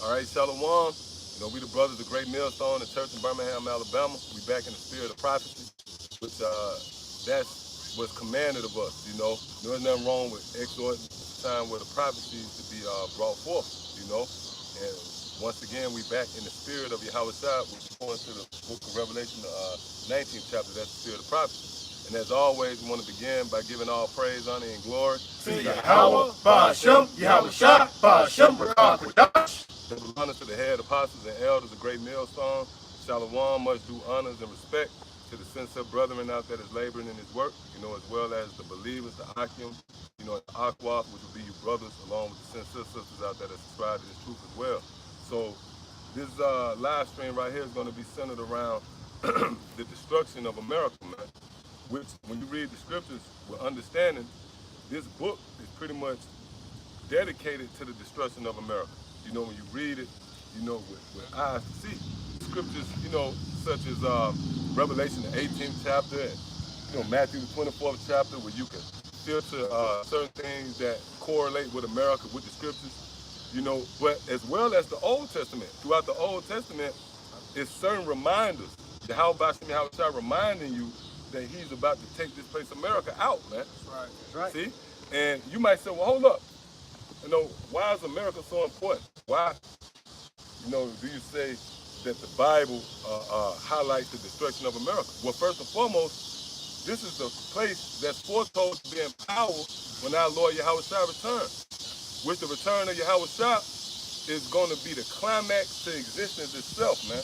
All right, Shalom. You know, we the brothers of Great Millstone, the church in Birmingham, Alabama. We back in the spirit of prophecy, which that's what's commanded of us. You know, there's nothing wrong with exhorting time where the prophecies to be brought forth. You know, and once again, we back in the spirit of Yahweh Shai, which is going to the book of Revelation, 19th chapter. That's the spirit of prophecy. And as always, we want to begin by giving all praise, honor, and glory to Yahweh, Ba'ashem, Yahweh Shah, Ba'ashem, Rakakadash. Double honor to the head apostles and elders of Great Millstone. Shalom, much due honors and respect to the sincere brethren out there that's laboring in his work, you know, as well as the believers, the Akim, you know, the Aquaf, which will be you brothers, along with the sincere sisters out there that subscribe to this truth as well. So this live stream right here is going to be centered around the destruction of America, man, which when you read the scriptures with understanding, this book is pretty much dedicated to the destruction of America. You know, when you read it, you know, with eyes to see. Scriptures, you know, such as Revelation, the 18th chapter, and, you know, Matthew, the 24th chapter, where you can filter certain things that correlate with America, with the scriptures, you know, but as well as the Old Testament. Throughout the Old Testament, is certain reminders. How about Shai reminding you that he's about to take this place, America, out, man. That's right. See? And you might say, well, hold up. You know, why is America so important? Why, you know, do you say that the Bible highlights the destruction of America? Well, first and foremost, this is the place that's foretold to be in power when our Lord Yahweh Shai returns. Which the return of Yahweh Shai is going to be the climax to existence itself, man.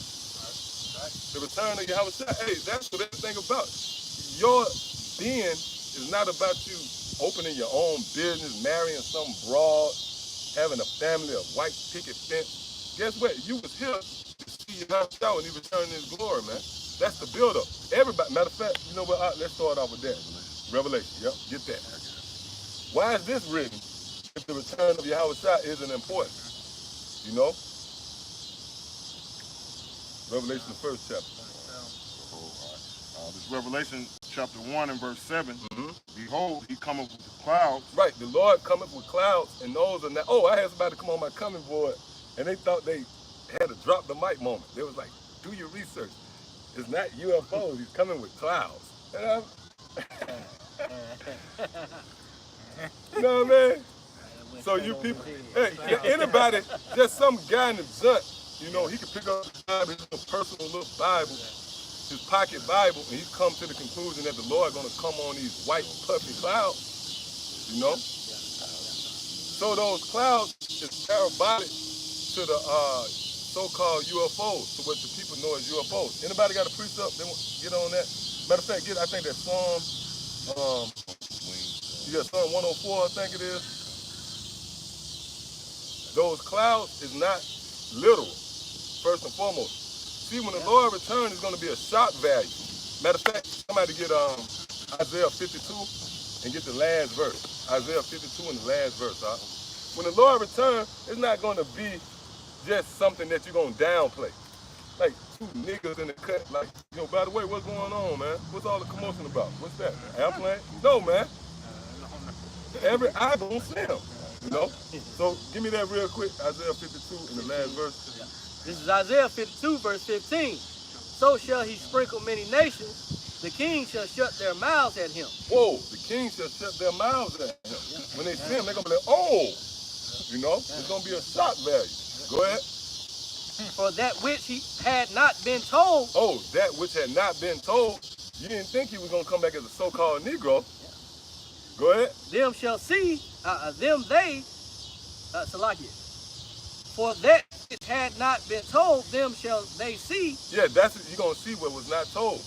The return of Yahweh Shai, hey, that's what everything about. Your being is not about you opening your own business, marrying some broad, having a family, a white picket fence. Guess what? You was here to see Yahweh Shai when he returned in his glory, man. That's the buildup. Everybody, matter of fact, you know what? Let's start off with that. Revelation, yep, get that. Why is this written if the return of Yahweh Shai isn't important? You know? Revelation, the first chapter. This Revelation chapter 1 and verse 7. Behold, he cometh with the clouds. Right, the Lord cometh with clouds, and those are not. Oh, I had somebody come on my coming board, and they thought they had a drop the mic moment. They was like, do your research. It's not UFOs, he's coming with clouds. You know what I mean? So you people, hey, anybody, just some guy in the junk, you know, he can pick up the Bible, his personal little Bible, his pocket Bible, and he's come to the conclusion that the Lord going to come on these white puffy clouds, you know? So those clouds is parabolic to the so-called UFOs, to what the people know as UFOs. Anybody got a precept? They want to get on that? Matter of fact, I think that's Psalm, you got Psalm 104, I think it is. Those clouds is not literal, first and foremost. See, when the Lord returns, it's going to be a shock value. Matter of fact, somebody get Isaiah 52 and get the last verse. Isaiah 52 and the last verse. When the Lord returns, it's not going to be just something that you're going to downplay. Like two niggas in the cut, like, you know, by the way, what's going on, man? What's all the commotion about? What's that? Airplane? No, man. Every eye gonna see him, you know? So give me that real quick, Isaiah 52 in the last verse. This is Isaiah 52, verse 15. So shall he sprinkle many nations. The kings shall shut their mouths at him. Whoa, the kings shall shut their mouths at him. When they see him, they're going to be like, oh, you know? It's going to be a shock value. Go ahead. For that which he had not been told. Oh, that which had not been told. You didn't think he was going to come back as a so-called Negro. Go ahead. Them shall see, Salakia. For that which had not been told, them shall they see. Yeah, that's what you're going to see what was not told.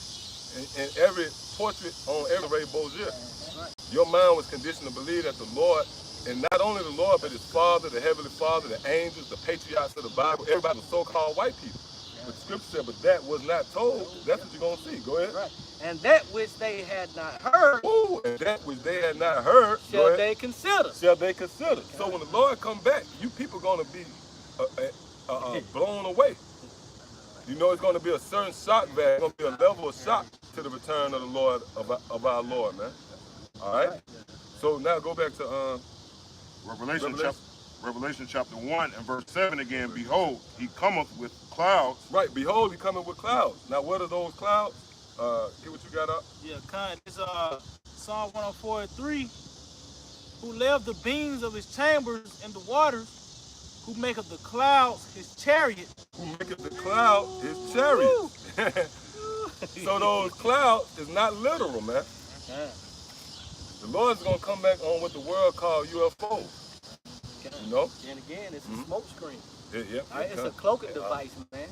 In every portrait on every Ray Bozier. Right. Your mind was conditioned to believe that the Lord, and not only the Lord, but his Father, the Heavenly Father, the angels, the patriarchs of the Bible, everybody was so-called white people. But the scripture said, but that was not told. That's what you're going to see. Go ahead. Right. And that which they had not heard. Ooh, and that which they had not heard. Shall they consider. Shall they consider. So when the Lord come back, you people going to be blown away. You know, it's going to be a certain shock value. It's going to be a level of shock to the return of the Lord, of our Lord, man. All right? So now go back to Revelation Revelation chapter 1 and verse 7 again, behold, he cometh with clouds. Right, behold, he coming with clouds. Now, what are those clouds? Get what you got up. Yeah, kind. It's Psalm 104:3. Who left the beams of his chambers in the waters, who maketh the clouds his chariot. Who maketh the cloud his chariot. So those clouds is not literal, man. Yeah. The Lord's gonna come back on what the world call UFOs. You know? And again, it's a smoke screen. Yeah. All right, it's a cloaking device, man.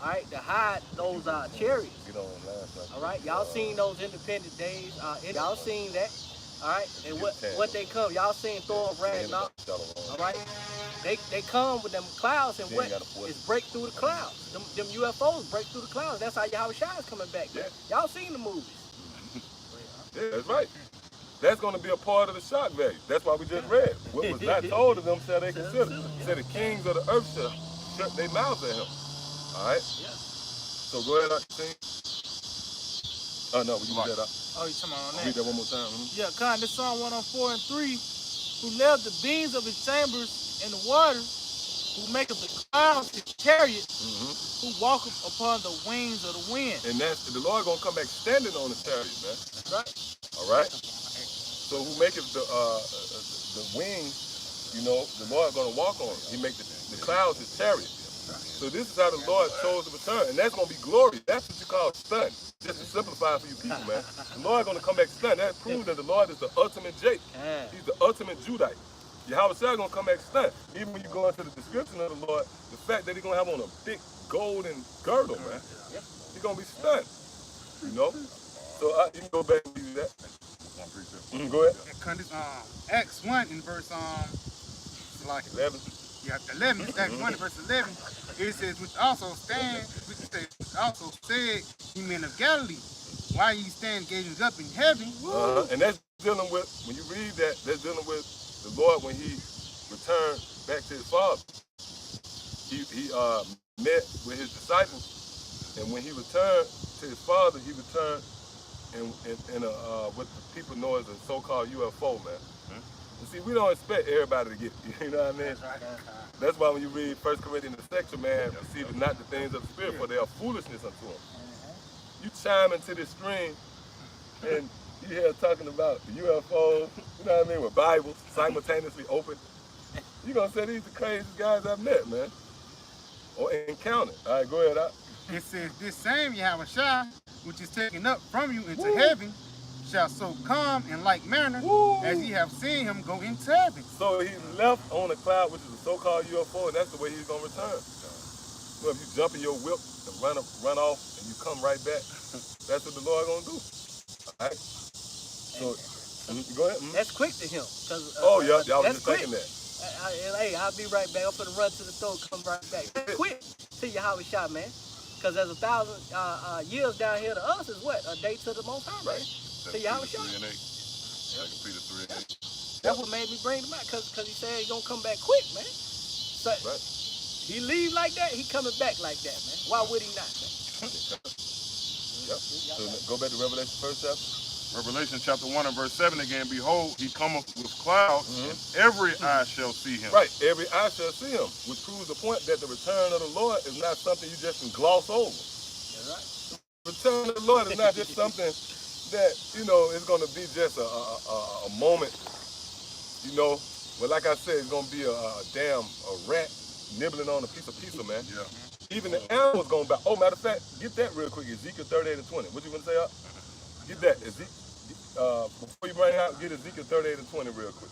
All right, to hide those chariots. Get on last night. All right, y'all seen those Independent Days? Y'all seen that? All right, and what they come? Y'all seen Thor of Ragnarok? All right, they come with them clouds, and what is break through the clouds. Them UFOs break through the clouds. That's how Yahweh Shai is coming back. Yeah. Y'all seen the movies? Yeah, that's right. That's going to be a part of the shock value. That's why we just read. What was not told to them shall they consider. Said the kings of the earth shall shut their mouths at him. All right? Yeah. So go ahead, King. Oh, no, we can read that out. Oh, you talking about on Read that? that one more time. Yeah, kind. This Psalm 104:3. Who left the beams of his chambers in the waters, who maketh the clouds his chariot, who walketh upon the wings of the wind. And that's the Lord going to come back standing on the chariot, man. Right? All right? So who maketh the wings, you know, the Lord going to walk on. He make the clouds his chariot. So this is how the Lord chose to return. And that's going to be glory. That's what you call stunt. Just to simplify for you people, man. The Lord going to come back stunt. That proves that the Lord is the ultimate Jake. He's the ultimate Judite. Yahweh Shai going to come back stunt. Even when you go into the description of the Lord, the fact that he's going to have on a big golden girdle, man. He's going to be stunned. You know? So you can go back and do that. Go ahead. Acts 1 in verse like 11. yeah, 11. Acts 1 in verse 11. It says, which also said, ye men of Galilee, why ye stand gazing up in heaven? And that's dealing with, when you read that, that's dealing with the Lord when he returned back to his father. He met with his disciples, and when he returned to his father, he returned in what the people know as a so-called UFO, man. You see, we don't expect everybody to get, you know what I mean? That's why when you read 1 Corinthians, the section, man, receiving not the things of the Spirit, for they are foolishness unto them. You chime into this stream, and you hear talking about the UFO, you know what I mean, with Bibles simultaneously open. You're going to say these are the craziest guys I've met, man, or encountered. All right, go ahead. It says, this same Yahweh Shai, which is taken up from you into heaven, shall so come in like manner as ye have seen him go into heaven. So he left on a cloud, which is a so-called UFO, and that's the way he's going to return. So if you jump in your whip and run off and you come right back, that's what the Lord going to do. All right? So, go ahead. That's quick to him. Oh, yeah, y'all was that's just thinking that. Hey, I'll be right back. I'm finna run to the store, come right back. That's quick to Yahweh Shai, man. Because there's 1,000 years down here to us is what? A day to the Most High, man. To Yahweh Shai. 3 and 8. 2 Peter 3 and 8. That's what made me bring him out, because he said he's going to come back quick, man. So, he leave like that, he coming back like that, man. Why would he not, man? Yep. So go back to Revelation 1st chapter. Revelation chapter 1 and verse 7 again, behold, he cometh with clouds, and every eye shall see him. Right, every eye shall see him, which proves the point that the return of the Lord is not something you just can gloss over. That's right. The return of the Lord is not just something that, you know, is going to be just a moment, you know. But like I said, it's going to be a rat nibbling on a piece of pizza, man. Yeah. Even the animals going to bow. Oh, matter of fact, get that real quick, Ezekiel 38 and 20. What you going to say, up? Get that. Before you bring it out, get Ezekiel 38 and 20 real quick.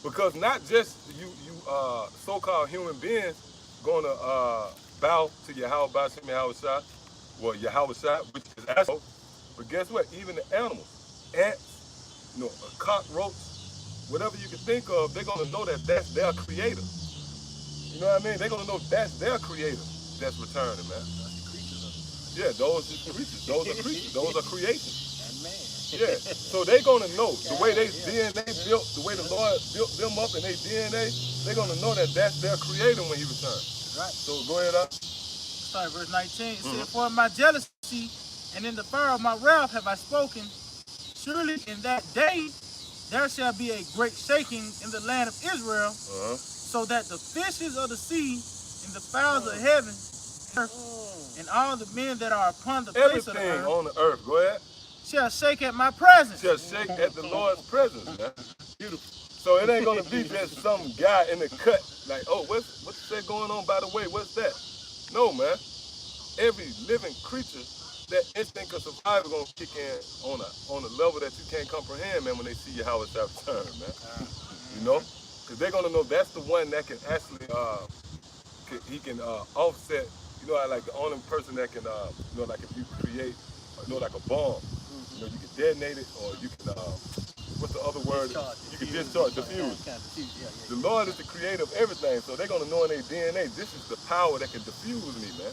Because not just you so-called human beings going to bow to Yahweh Bashim Yahweh Shai, well, Yahweh Shai, which is Ashto, but guess what? Even the animals, ants, you know, a cockroach, whatever you can think of, they're going to know that that's their creator. You know what I mean? They're going to know that's their creator that's returning, man. Yeah, those are creatures. Those are creatures. Those are creations. Yeah, so they're going to know the way they DNA built, the way the Lord built them up in their DNA, they're going to know that that's their creator when he returns. Right. So go ahead, up. Sorry, verse 19. It said, for my jealousy and in the fire of my wrath have I spoken. Surely in that day there shall be a great shaking in the land of Israel, so that the fishes of the sea and the fowls of heaven and all the men that are upon the face of the Everything earth on the earth, go ahead, shall shake at my presence. shall shake at the Lord's presence, man. Beautiful. So it ain't gonna be just some guy in the cut, like, oh, what's that going on, by the way, what's that? No, man. Every living creature, that instinct of survival gonna kick in on a level that you can't comprehend, man, when they see you how it's return, man. You know? Because they're gonna know that's the one that can actually he can offset, you know, like the only person that can you know, like if you create, you know, like a bomb, you know, you can detonate it, or you can what's the other word? You can discharge, diffuse. The Lord is the creator of everything, so they're gonna know in their DNA, this is the power that can diffuse me, man.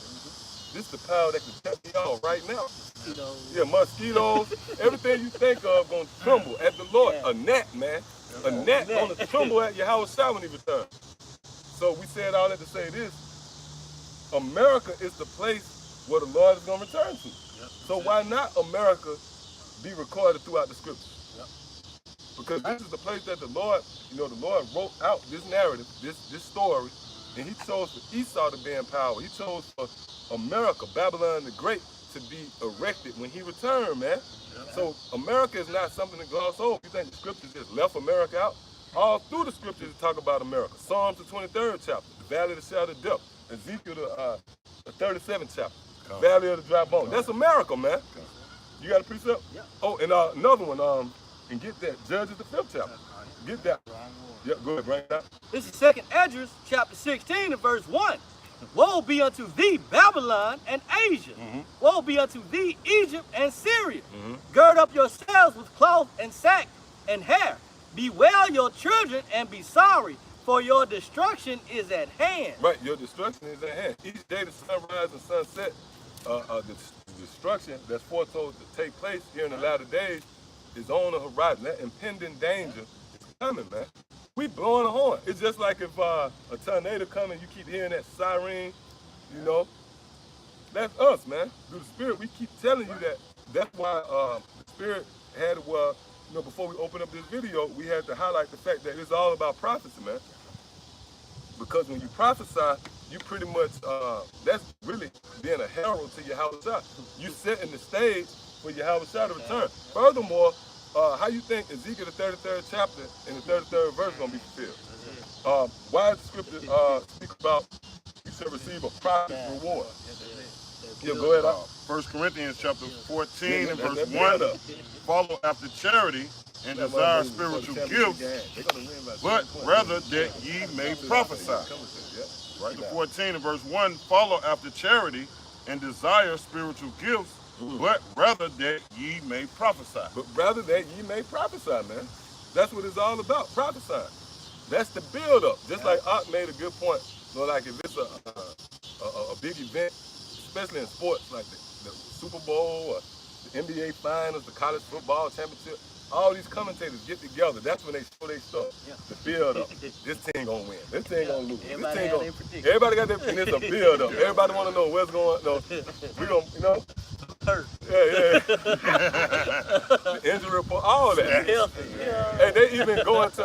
This is the power that can cut me off right now. Yeah, mosquitoes, everything you think of gonna tremble at the Lord. A gnat, man. A gnat gonna tremble at your house when he returns. So we said all that to say this. America is the place where the Lord is gonna return to. So why not America be recorded throughout the scriptures? Because this is the place that the Lord, you know, the Lord wrote out this narrative, this story, and he chose for Esau to be in power. He chose for America, Babylon the Great, to be erected when he returned, man. So America is not something to gloss over. You think the scriptures just left America out? All through the scriptures talk about America. Psalms the 23rd chapter, the Valley of the Shadow of Death. Ezekiel the 37th chapter, Valley of the Dry Bones. That's America, man. You got a precept? Yeah. Oh, and another one, and get that, Judges the 5th chapter. Get that. Yeah, go ahead, bring it up. This is 2nd Esdras, chapter 16 and verse 1. Woe be unto thee, Babylon and Asia. Woe be unto thee, Egypt and Syria. Gird up yourselves with cloth and sack and hair. Bewail your children and be sorry, for your destruction is at hand. Right, your destruction is at hand. Each day the sunrise and sunset, the destruction that's foretold to take place here in the latter days is on the horizon. That impending danger is coming, man. We blowing a horn. It's just like if a tornado coming, you keep hearing that siren, you know. That's us, man. Through the Spirit, we keep telling you that. That's why the Spirit had, you know, before we open up this video, we had to highlight the fact that it's all about prophecy, man. Because when you prophesy, you pretty much, that's really being a herald to your house. You setting the stage for your house to return. Furthermore, how you think Ezekiel the 33rd chapter and the 33rd verse is going to be fulfilled? Why does the scripture speak about you shall receive a prophet's reward? Yeah, go ahead. 1 Corinthians chapter 14 and verse 1. Follow after charity and desire spiritual gifts, but rather that ye may prophesy. Chapter 14 and verse 1. Follow after charity and desire spiritual gifts, but rather that ye may prophesy. But rather that ye may prophesy, man. That's what it's all about, prophesying. That's the build-up. Just like Art made a good point. So like if it's a big event, especially in sports, like the Super Bowl or the NBA Finals, the college football championship, all these commentators get together. That's when they show their stuff. The build-up. This team gonna win. This team gonna lose. Everybody got their, and it's a build-up. Everybody wanna know what's going on. We gonna, you know. Yeah. The injury report, all that. And they even go into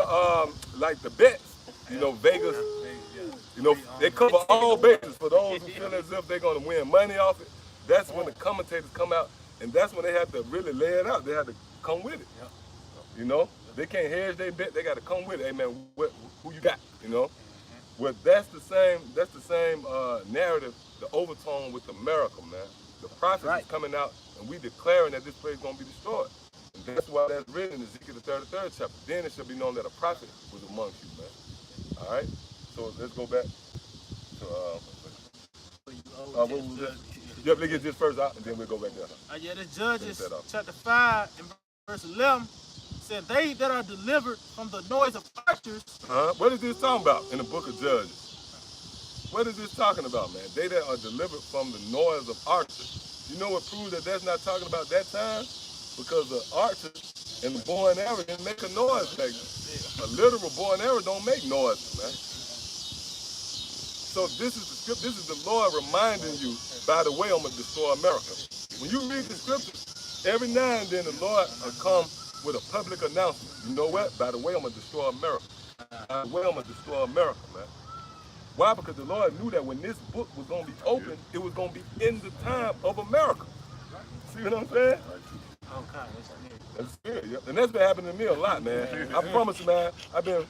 like the bets, you know, Vegas. You know, they cover all bases for those who feel as if they're gonna win money off it. That's when the commentators come out, and that's when they have to really lay it out. They have to come with it. You know, they can't hedge their bet. They got to come with it. Hey man, who you got? You know, well that's the same. That's the same narrative, the overtone with America, man. The prophet is coming out, and we declaring that this place is going to be destroyed. And that's why that's written in Ezekiel the 33rd chapter. Then it shall be known that a prophet was amongst you, man. All right? So let's go back to, what was that? Yep, let's get this first out, and then we'll go back there. Yeah, the Judges chapter 5 and verse 11 said, they that are delivered from the noise of archers. What is this talking about in the book of Judges? What is this talking about, man? They that are delivered from the noise of archers. You know what proves that that's not talking about that time? Because the archers and the bow and arrow didn't make a noise back then. A literal bow and arrow don't make noise, man. So this is the script. This is the Lord reminding you, by the way, I'm going to destroy America. When you read the scriptures, every now and then the Lord will come with a public announcement. You know what? By the way, I'm going to destroy America. overwhelm and destroy America, man. Why? Because the Lord knew that when this book was going to be opened, it was going to be in the time of America. See what I'm saying? Okay, that's good. Yeah. And that's been happening to me a lot, man. I promise you, man. I've been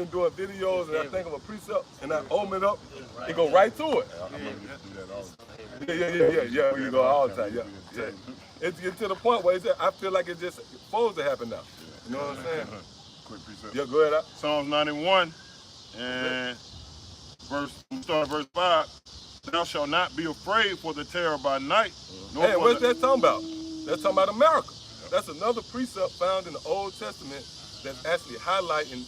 doing videos and I think of a precept and I open it up, it go right to it. Yeah. We go all the time. Yeah. It's get to the point where I feel like it's just supposed to happen now. You know what I'm saying? Quick precept. Yeah, go ahead. Psalms 91 and start verse 5. Thou shalt not be afraid for the terror by night. Hey, what's that talking about? That's talking about America. That's another precept found in the Old Testament that's actually highlighting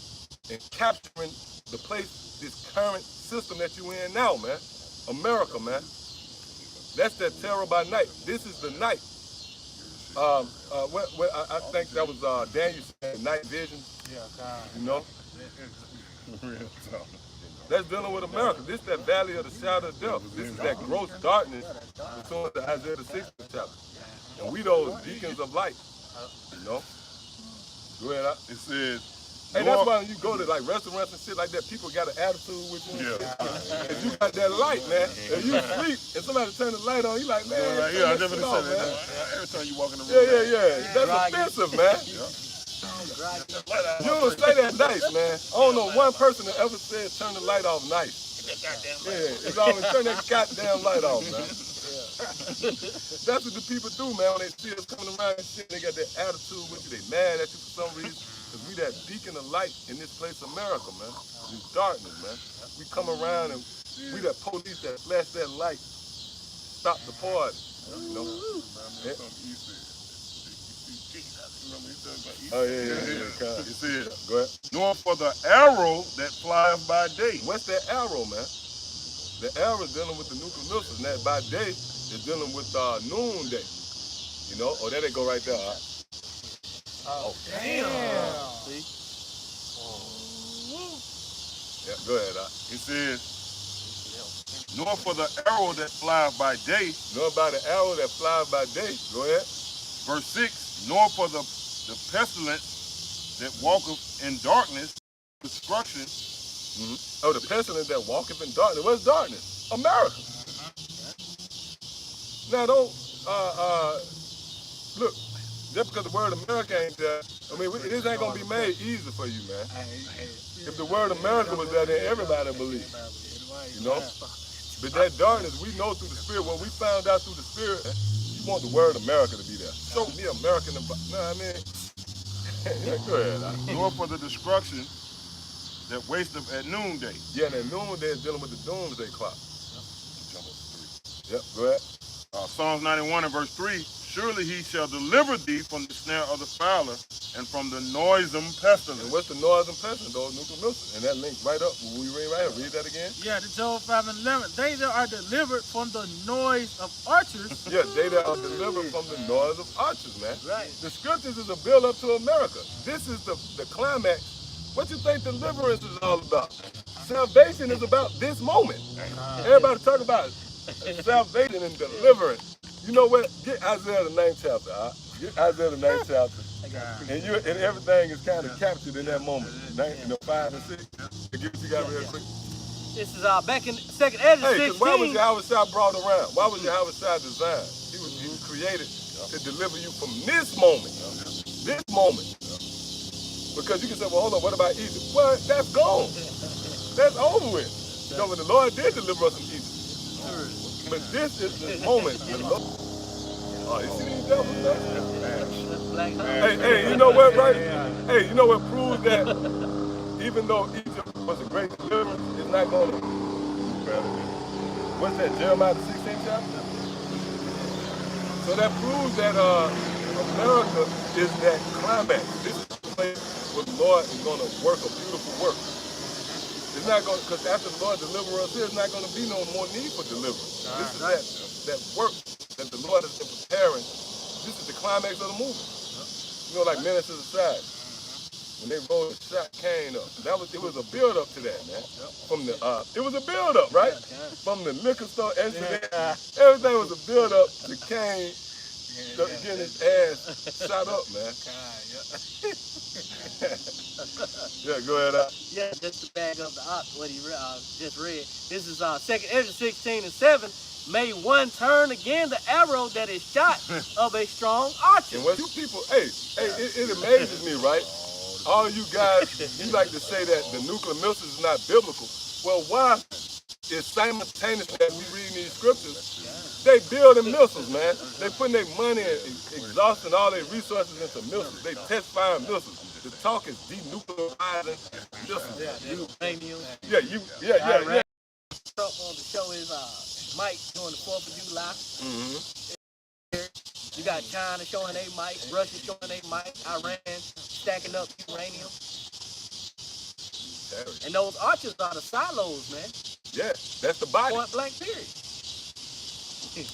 and capturing the place, this current system that you in now, man. America, man. That's that terror by night. This is the night. I think that was Daniel saying night vision. Yeah, God. You know? That's dealing with America. This is that valley of the shadow of death. This is that gross darkness pursuant to Isaiah the 6th chapter. And we those beacons of light. You know? Go ahead. It says, hey, that's why when you go to like restaurants and shit like that, people got an attitude with you. Yeah. If you got that light, man, if you sleep and somebody turn the light on, you like, man, yeah, I definitely said that. Every time you walk in the room. Yeah. That's offensive, man. You don't say that nice, man. I don't know one person that ever said turn the light off nice. Yeah, it's always turn that goddamn light off, man. That's what the people do, man, when they see us coming around and shit, they got that attitude with you, they mad at you for some reason. Because we that beacon of light in this place, America, man. This darkness, man. We come around and we that police that flash that light, stop the party, you know? Yeah. Oh, yeah. It said, go ahead. nor for the arrow that flies by day. What's that arrow, man? The arrow is dealing with the nuclear missiles, and that by day is dealing with noonday. You know? Oh, there they go right there. Oh, damn. See? Yeah, go ahead. It says, nor for the arrow that flies by day. Nor by the arrow that flies by day. Go ahead. Verse 6, nor for the pestilence that walketh in darkness, destruction. Oh, the pestilence that walketh in darkness. What's darkness? America. Now, don't, look, just because the word America ain't there, I mean, this ain't going to be made easy for you, man. If the word America was there, then everybody would believe. You know? But that darkness, we know through the Spirit. When we found out through the Spirit, you want the word America to be there. Show me American, you know what I mean? Yeah, go ahead. Nor for the destruction that wasteth at noonday. Yeah, that noonday is dealing with the doomsday clock. Yep, go ahead. Psalms 91 and verse 3, surely he shall deliver thee from the snare of the fowler and from the noisome pestilence. And what's the noisome pestilence? Those nuclear missiles. And that links right up. Will we read right here? Read that again? Yeah, the Job 5 and 11. They that are delivered from the noise of archers. Yeah, they that are delivered from the noise of archers, man. Right. The scriptures is a build up to America. This is the climax. What you think deliverance is all about? Salvation is about this moment. Everybody talk about salvation and deliverance. You know what? Get Isaiah the 9th chapter. Get Isaiah the 9th chapter. And everything is kind of captured in that moment. 5 and 6. Get what you got real quick. This is back in 2nd Ezra 16. Hey, why was Yahweh Shai brought around? Why was Yahweh Shai designed? He was created to deliver you from this moment. This moment. Because you can say, well, hold on, what about Egypt? Well, that's gone. That's over with. You know, when the Lord did deliver us from Egypt. But this is the moment. Oh, you see these devils stuff? Hey, you know what, right? Hey, you know what proves that even though Egypt was a great deliverance, it's not going to. What's that, Jeremiah the 16th chapter? So that proves that America is that climax. This is the place where the Lord is going to work a beautiful work. It's not going, because after the Lord deliver us here, it's not going to be no more need for deliverance. This is that work that the Lord has been preparing. This is the climax of the movie. You know, like Menace to the Side. When they rolled the shot Cain up, it was a build up to that, man. From the it was a build up, right? From the liquor store incident, everything was a build up to Cain getting his ass shot up, man. Yeah, go ahead. Yeah, just to back up what he just read. This is 2nd Ezra 16:7. May one turn again the arrow that is shot of a strong archer. And what you people, it amazes me, right? All you guys, you like to say that the nuclear missiles is not biblical. Well, why is simultaneously as we read these scriptures, they building missiles, man. They putting their money and exhausting all their resources into missiles. They test firing missiles. The talk is denuclearizing missiles. Yeah. Trump on the show is Mike doing the 4th of July. You got China showing their mic, Russia showing their mic, Iran stacking up uranium. And those archers are the silos, man. Yeah, that's the body. Point blank period.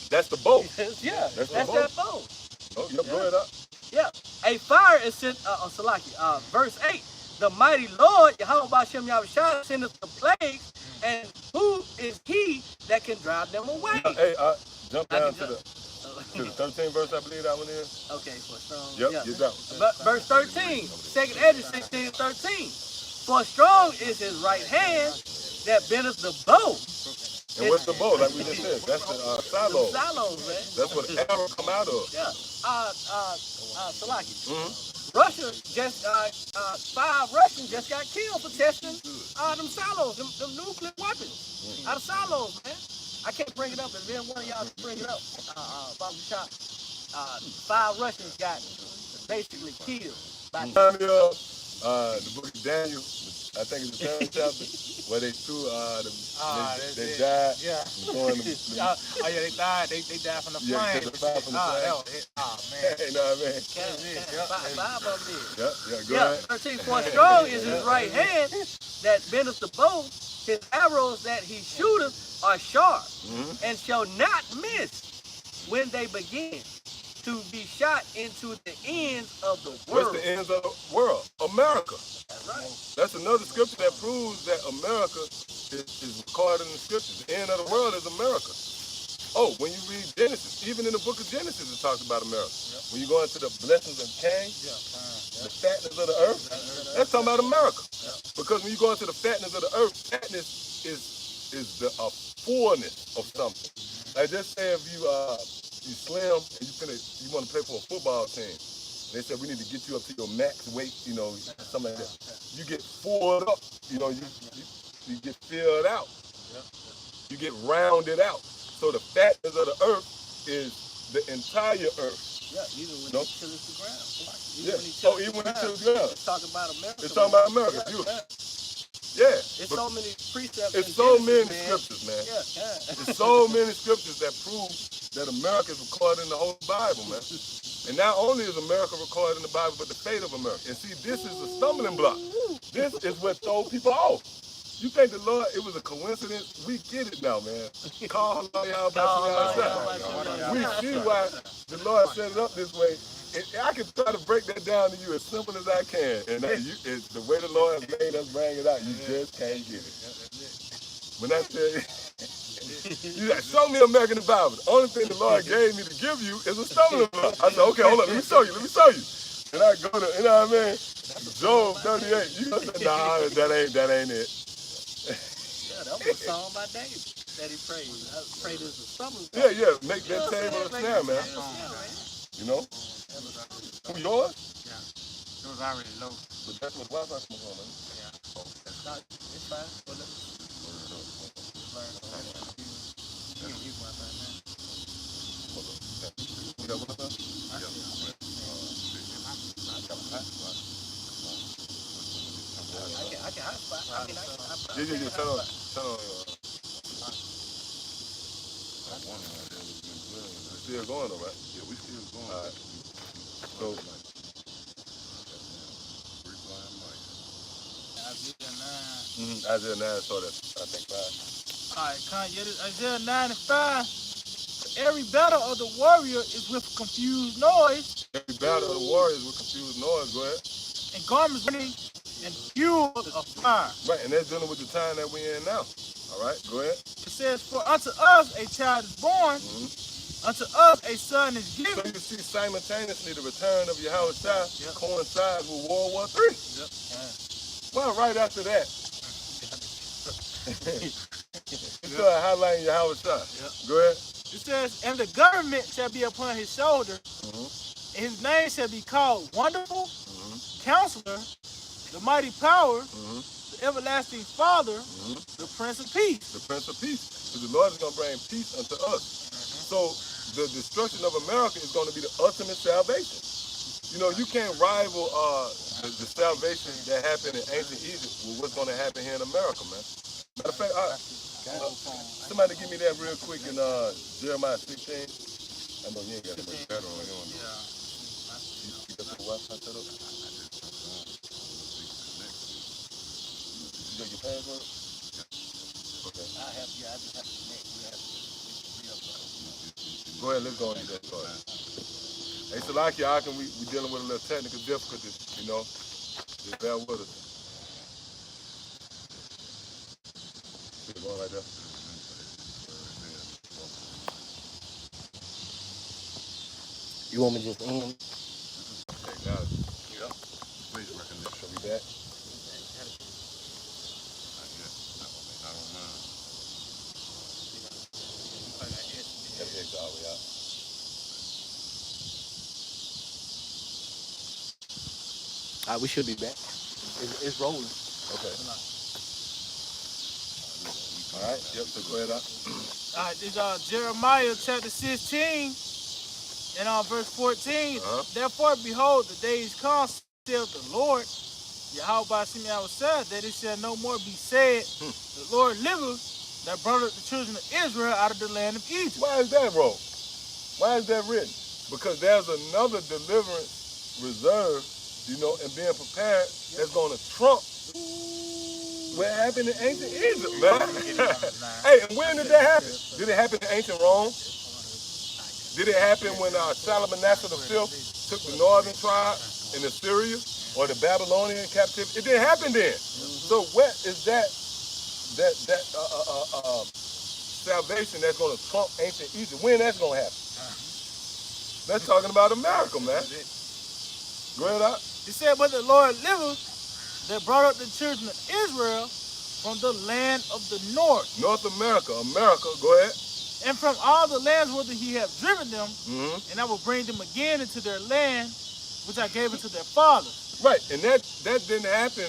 That's the boat. Yeah, that's that boat. Oh, yep, go ahead up. Yeah, a fire is sent, Salaki, verse 8. The mighty Lord, Yahweh B'Shem Yahushua, sendeth the plagues, and who is he that can drive them away? Hey, jump down to the 13th verse, I believe that one is. Okay, for strong. Yep, you got it. Verse 13, 2nd Ezra 16:13. For strong is his right hand that bendeth the bow. And what's the bow? Like we just said, that's the silos. Silos, man. That's what the arrow come out of. Yeah. Salaki. Russia just 5 Russians just got killed for testing them silos, them nuclear weapons out of silos, man. I can't bring it up, but then one of y'all bring it up. Bob Shot. 5 Russians got basically killed by the book of Daniel, I think it's the 7th chapter, where they threw they died. Yeah. They died. They died from the flame. Man. You know what I mean? 5 of them did. Yeah, go ahead. 13. For strong is his right hand that bendeth the bow. His arrows that he shooteth are sharp, and shall not miss when they begin to be shot into the ends of the world. What's the ends of the world? America. That's right. That's another scripture that proves that America is recorded in the scriptures. The end of the world is America. Oh, when you read Genesis, even in the book of Genesis, it talks about America. Yep. When you go into the blessings of Cain, the fatness of the earth, that's talking about America. Because when you go into the fatness of the earth, fatness is the fullness of something. Like just say if you slim and you want to play for a football team, they said we need to get you up to your max weight, something like that. You get fulled up, you get filled out. You get rounded out. So the fatness of the earth is the entire earth. Yeah, even when he tills the ground. Even when he tills the ground. It's talking about America. It's talking about America. Yeah. It's so many precepts. It's so many scriptures, man. Yeah. There's so many scriptures that prove that America is recorded in the whole Bible, man. And not only is America recorded in the Bible, but the fate of America. And see, this is a stumbling block. This is what throws people off. You think the Lord, it was a coincidence? We get it now, man. Call Allah outside. We see why the Lord set it up this way. And I can try to break that down to you as simple as I can. And it's the way the Lord has made us bring it out. You just can't get it. When I said, you got show me America in the Bible. The only thing the Lord gave me to give you is a stumbling block. I said, okay, hold on, let me show you. And I go to, you know what I mean? Job 38. You say, nah, that ain't it. Yeah, that was a song by David that he prayed. I prayed as a stumbling block. Yeah, make that table a snare, man. You know? Who, yours? Yeah. It was already low. But that's what Wi-Fi smoke on, man. Yeah. It's fine. You got Wi-Fi? I can hotspot. Yeah. Turn on. We're still going, though, right? Yeah, we still going. All right. So, Isaiah 9 started, I think, 5. All right, Kanye, Isaiah 9 and 5. Every battle of the warrior is with confused noise. Every battle of the warrior is with confused noise. Go ahead. And garments burning and fuel of fire. Right, and that's dealing with the time that we're in now. All right, go ahead. It says, for unto us a child is born, Unto us a son is So given. you see simultaneously the return of Yahushua coincides with World War III. Yep. Well, right after that, you start highlighting Yahushua. Yep. Go ahead. It says, and the government shall be upon his shoulder, and his name shall be called Wonderful, Counselor, the Mighty Power, the Everlasting Father, the Prince of Peace. The Prince of Peace. Because the Lord is going to bring peace unto us. So the destruction of America is going to be the ultimate salvation. You know, you can't rival the salvation that happened in ancient Egypt with what's going to happen here in America, man. Matter of fact, somebody give me that real quick in Jeremiah 16. I know you ain't got to make better on you. You got the Wi-Fi set up? You got your password? Okay. I just have to connect. Go ahead, let's go and get that started. Hey, Salakia, we dealing with a little technical difficulties, you know. Just bear with us. See it going right there? You want me to just end? Okay, got it. Yep. Please recognize. Shall we back? I don't mind. That's all we got. All right, we should be back. It's rolling. Okay. All right. Yep. So go ahead. All right, this is Jeremiah chapter 16 and verse 14. Therefore, behold, the days come, saith the Lord, Yahweh said, that it shall no more be said, the Lord liveth, that brought up the children of Israel out of the land of Egypt. Why is that wrong? Why is that written? Because there's another deliverance reserved, you know, and being prepared that's going to trump what happened in ancient Egypt, man. Hey, and when did that happen? Did it happen in ancient Rome? Did it happen when Shalmaneser V took the northern tribe in Assyria or the Babylonian captivity? It didn't happen then. So what is that salvation that's going to trump ancient Egypt? When that's going to happen? That's talking about America, man. Go ahead out. He said, but the Lord liveth, that brought up the children of Israel from the land of the north. North America, go ahead. And from all the lands whither he hath driven them, and I will bring them again into their land, which I gave unto their fathers. Right, and that didn't happen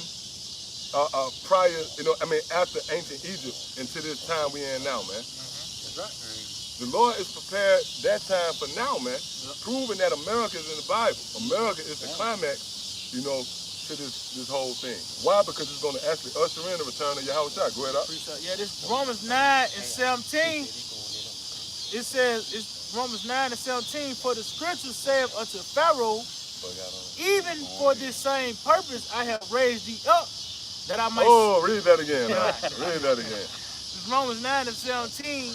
prior, you know, I mean, after ancient Egypt into this time we in now, man. That's right. The Lord is prepared that time for now, man, proving that America is in the Bible. America is the climax, you know, to this whole thing. Why? Because it's going to actually usher in the return of Yahushua. Go ahead, up. Yeah, this Romans 9 and 17. It says, it's Romans 9 and 17, for the scripture saith unto Pharaoh, even for this same purpose I have raised thee up, that I might... Oh, read that again. Read that again. It's Romans 9 and 17,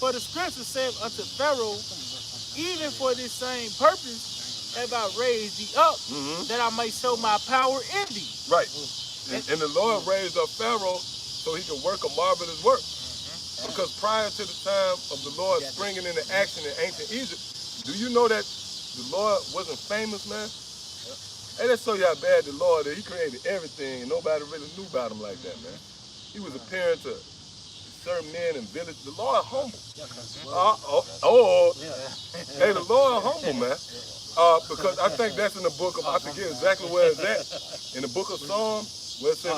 for the scripture saith unto Pharaoh, even for this same purpose have I raised thee up, that I may show my power in thee. Right. And the Lord raised up Pharaoh so he could work a marvelous work. Because prior to the time of the Lord springing into action in ancient Egypt, do you know that the Lord wasn't famous, man? Hey, let's show you how bad the Lord is. He created everything, and nobody really knew about him like that, man. He was appearing to certain men and villages. The Lord humble. Hey, the Lord humble, man. Because I think that's in the book of, I forget exactly where it's at, in the book of Psalms, where it said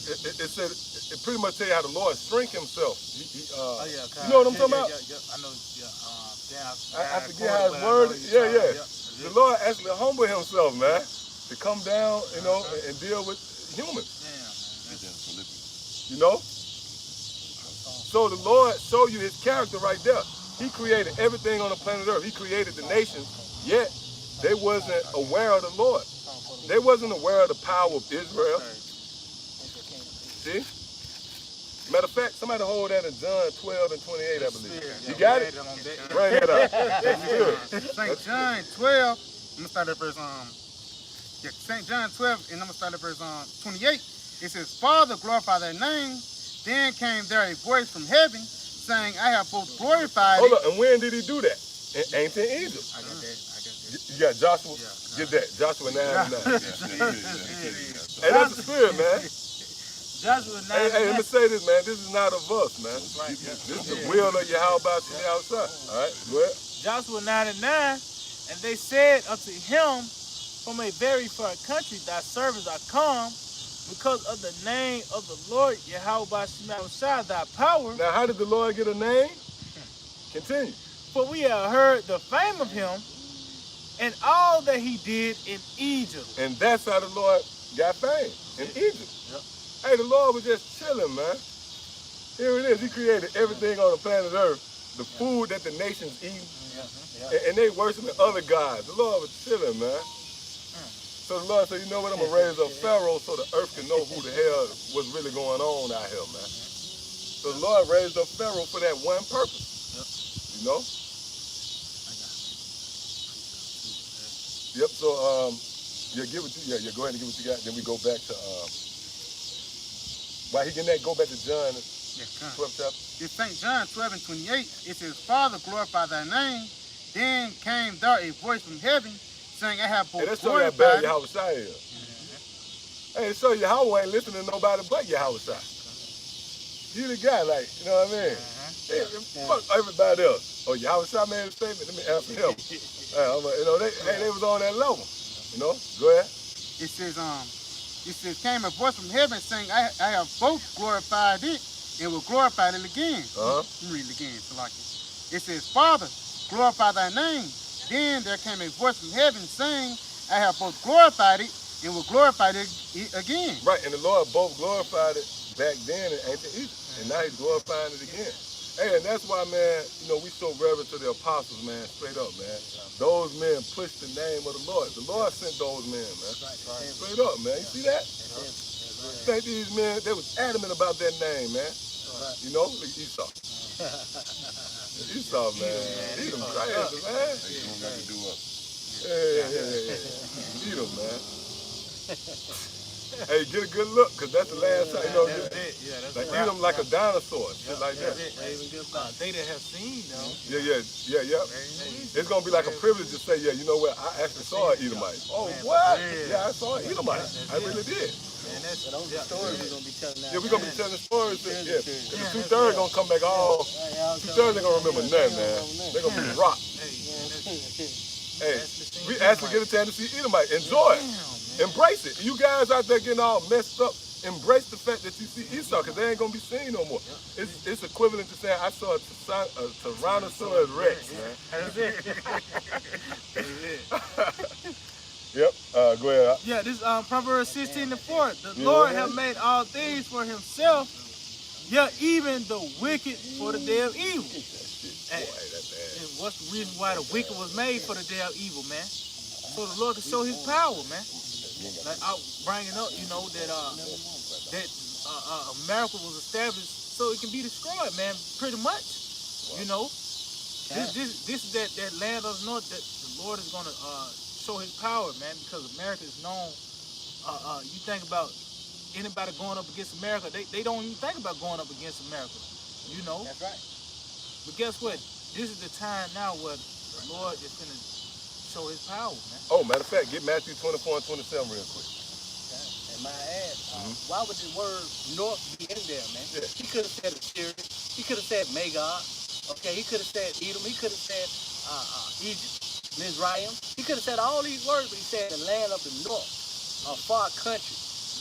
it said, it pretty much tell you how the Lord shrink himself. You know what I'm talking about? I know, I forget how it's worded. The Lord actually humble himself, man, to come down, you know, and deal with humans. You know? So the Lord show you his character right there. He created everything on the planet Earth. He created the nations, yet they wasn't aware of the Lord. They wasn't aware of the power of Israel. See? Matter of fact, somebody hold that in John 12 and 28, I believe. You got it? Bring it up. That's good. St. John 12, I'm going to start at verse, St. John 12, and I'm going to start at verse 28. It says, Father, glorify thy name, Then came there a voice from heaven, saying, I have both glorified Hold it. up, and when did he do that? In ancient Egypt. I got that. You got Joshua? Yeah. Get that. Joshua 9 and 9. Yeah. Hey, that's the spirit, man. Joshua 9. Hey, let me say this, man. This is not of us, man. This is the will of Yahweh to the outside. All right, go ahead. Joshua 9 and 9. And they said unto him, from a very far country, thy servants are come, because of the name of the Lord Yahweh Shemashah, thy power. Now, how did the Lord get a name? Continue. For we have heard the fame of him and all that he did in Egypt. And that's how the Lord got fame, in Egypt. Yep. Hey, the Lord was just chilling, man. Here it is. He created everything on the planet Earth, the food that the nations eat, and they worshiping other gods. The Lord was chilling, man. So the Lord said, you know what, I'm going to raise up Pharaoh so the earth can know who the hell was really going on out here, man. So the Lord raised up Pharaoh for that one purpose, you know? Yep, so, go ahead and give what you got. Then we go back to, while he getting that, go back to John, 12th chapter. It's St. John 12 and 28. It says, Father, glorify thy name. Then came there a voice from heaven, saying, I have both Hey, let's show you how bad glorified. Yahweh is. Hey, let's show you Yahweh ain't listening to nobody but Yahweh. You the guy, like, you know what I mean? Hey, fuck everybody else. Oh, Yahweh made a statement. Let me answer him. You know, they was on that level. You know, go ahead. It says, came a voice from heaven saying, I have both glorified it and will glorify it again. Let me read it again, Salaki. It says, Father, glorify thy name. Then there came a voice from heaven saying, I have both glorified it and will glorify it again. Right, and the Lord both glorified it back then in ancient Egypt, and now he's glorifying it again. Hey, and that's why, man, you know, we so reverent to the apostles, man, straight up, man. Those men pushed the name of the Lord. The Lord sent those men, man. Straight up, man. You see that? Think these men, they was adamant about that name, man. You know, look at Esau. Esau, man. Eat him crazy, man. Yeah. Eat him, man. Hey, get a good look, because that's the last time, you know, like, eat them like a dinosaur, shit like that. They that have seen, though. Yeah. It's going to be like a privilege to say, yeah, you know what, I actually saw an Edomite. Oh, what? Yeah, I saw an Edomite. I really did. And those are the stories we're going to be telling now. Yeah, we're going to be telling stories. Yeah. And the 2/3 going to come back all, 2/3 ain't going to remember nothing, man. They're going to be rocked. Hey, we actually get a chance to see Edomite. Enjoy it. Embrace it. You guys out there getting all messed up, embrace the fact that you see Esau, because they ain't going to be seen no more. It's equivalent to saying, I saw a Tyrannosaurus Rex, man. That's it. Yep. Go ahead. Yeah, this Proverbs 16:4. The Lord have made all things for himself, yet even the wicked for the day of evil. And what's the reason why the wicked was made for the day of evil, man? So the Lord can show his power, man. Like I was bringing up, you know, that America was established so it can be destroyed, man, pretty much. You know, this is that land of the north that the Lord is gonna show his power, man, because America is known. You think about anybody going up against America, they don't even think about going up against America. You know. That's right. But guess what? This is the time now where the Lord is gonna show his power, man. Oh, matter of fact, get Matthew 24 and 27 real quick. And my ass, why would the word north be in there, man? Yeah. He could have said Assyria. He could have said Magog. Okay, he could have said Edom. He could have said Egypt, Mizraim. He could have said all these words, but he said the land of the north, a far country.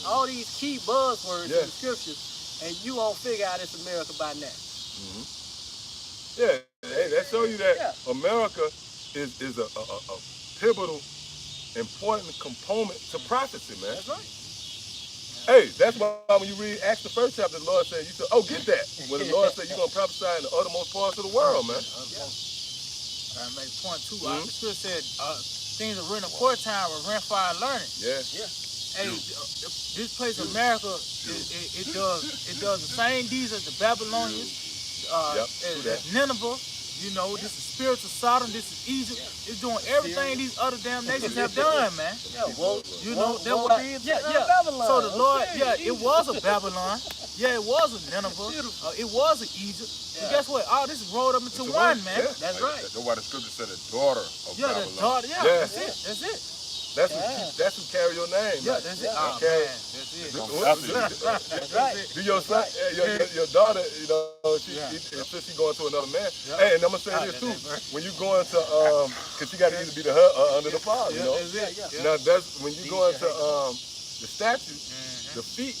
All these key buzzwords in the scriptures, and you won't figure out it's America by now. Yeah, hey, that show you that America is a pivotal, important component to prophecy, man. That's right. Hey, that's why when you read Acts the 1st chapter, the Lord said, you said, oh, get that. When the Lord said you're going to prophesy in the uttermost parts of the world, man. I make point two. The scripture said things are written aforetime were written for our learning. Yeah. Hey, this place, America, it does the same deeds as the Babylonians, as Nineveh. You know, this is spiritual Sodom. This is Egypt. It's doing everything these other damn nations have done, man. You know, that what it is. Babylon. So the Lord, it was a Babylon. Yeah, it was a Nineveh. It was an Egypt. But guess what? All this is rolled up into one, man. Yeah. That's right. That's why the scripture said a daughter of Yeah, Babylon. the daughter. Yeah, Yeah. that's it. That's it. That's who carry your name. Yeah, man. that's it. Yeah. Oh, Okay. man. That's it. That's right. Do your son, your daughter, you know, since she going to another man. Hey, and I'm gonna say this too. When you go into, cause she got to either be the her or under the father, you know. That's it. Yeah. Now that's when you go into the statute, the feet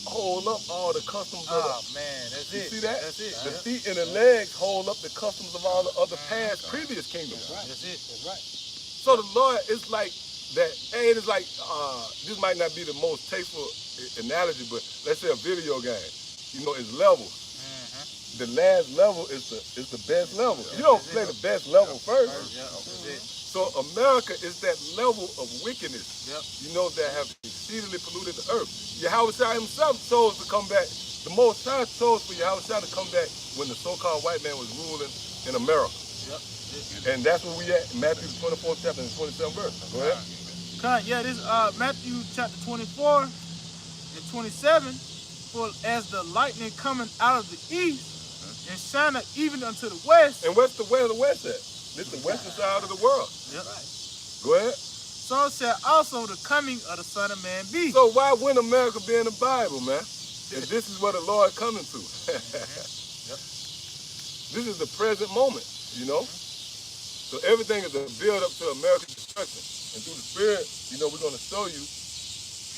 hold up all the customs of Oh, man. That's you it. see that? That's it. The feet and the legs hold up the customs of all the other past previous kingdoms. That's it. That's right. So the Lord is like that. Hey, it is like this might not be the most tasteful analogy, but let's say a video game. You know, it's levels. The last level is the best level. You don't play the best level first. Yeah, that's it. So America is that level of wickedness, Yep. you know, that have exceedingly polluted the earth. Yahushua himself chose to come back. The Most High chose for Yahushua to come back when the so-called white man was ruling in America. Yep. And that's where we at, Matthew 24th chapter and 27th verse. Go ahead. Yeah, this Matthew chapter 24 and 27. For as the lightning coming out of the east and shining even unto the west, And where's the west at? This is the western side of the world. Yep. Go ahead. so shall also the coming of the Son of Man be. So why wouldn't America be in the Bible, man? If this is what the Lord coming to. This is the present moment, you know? So everything is a build up to American destruction. And through the Spirit, you know, we're going to show you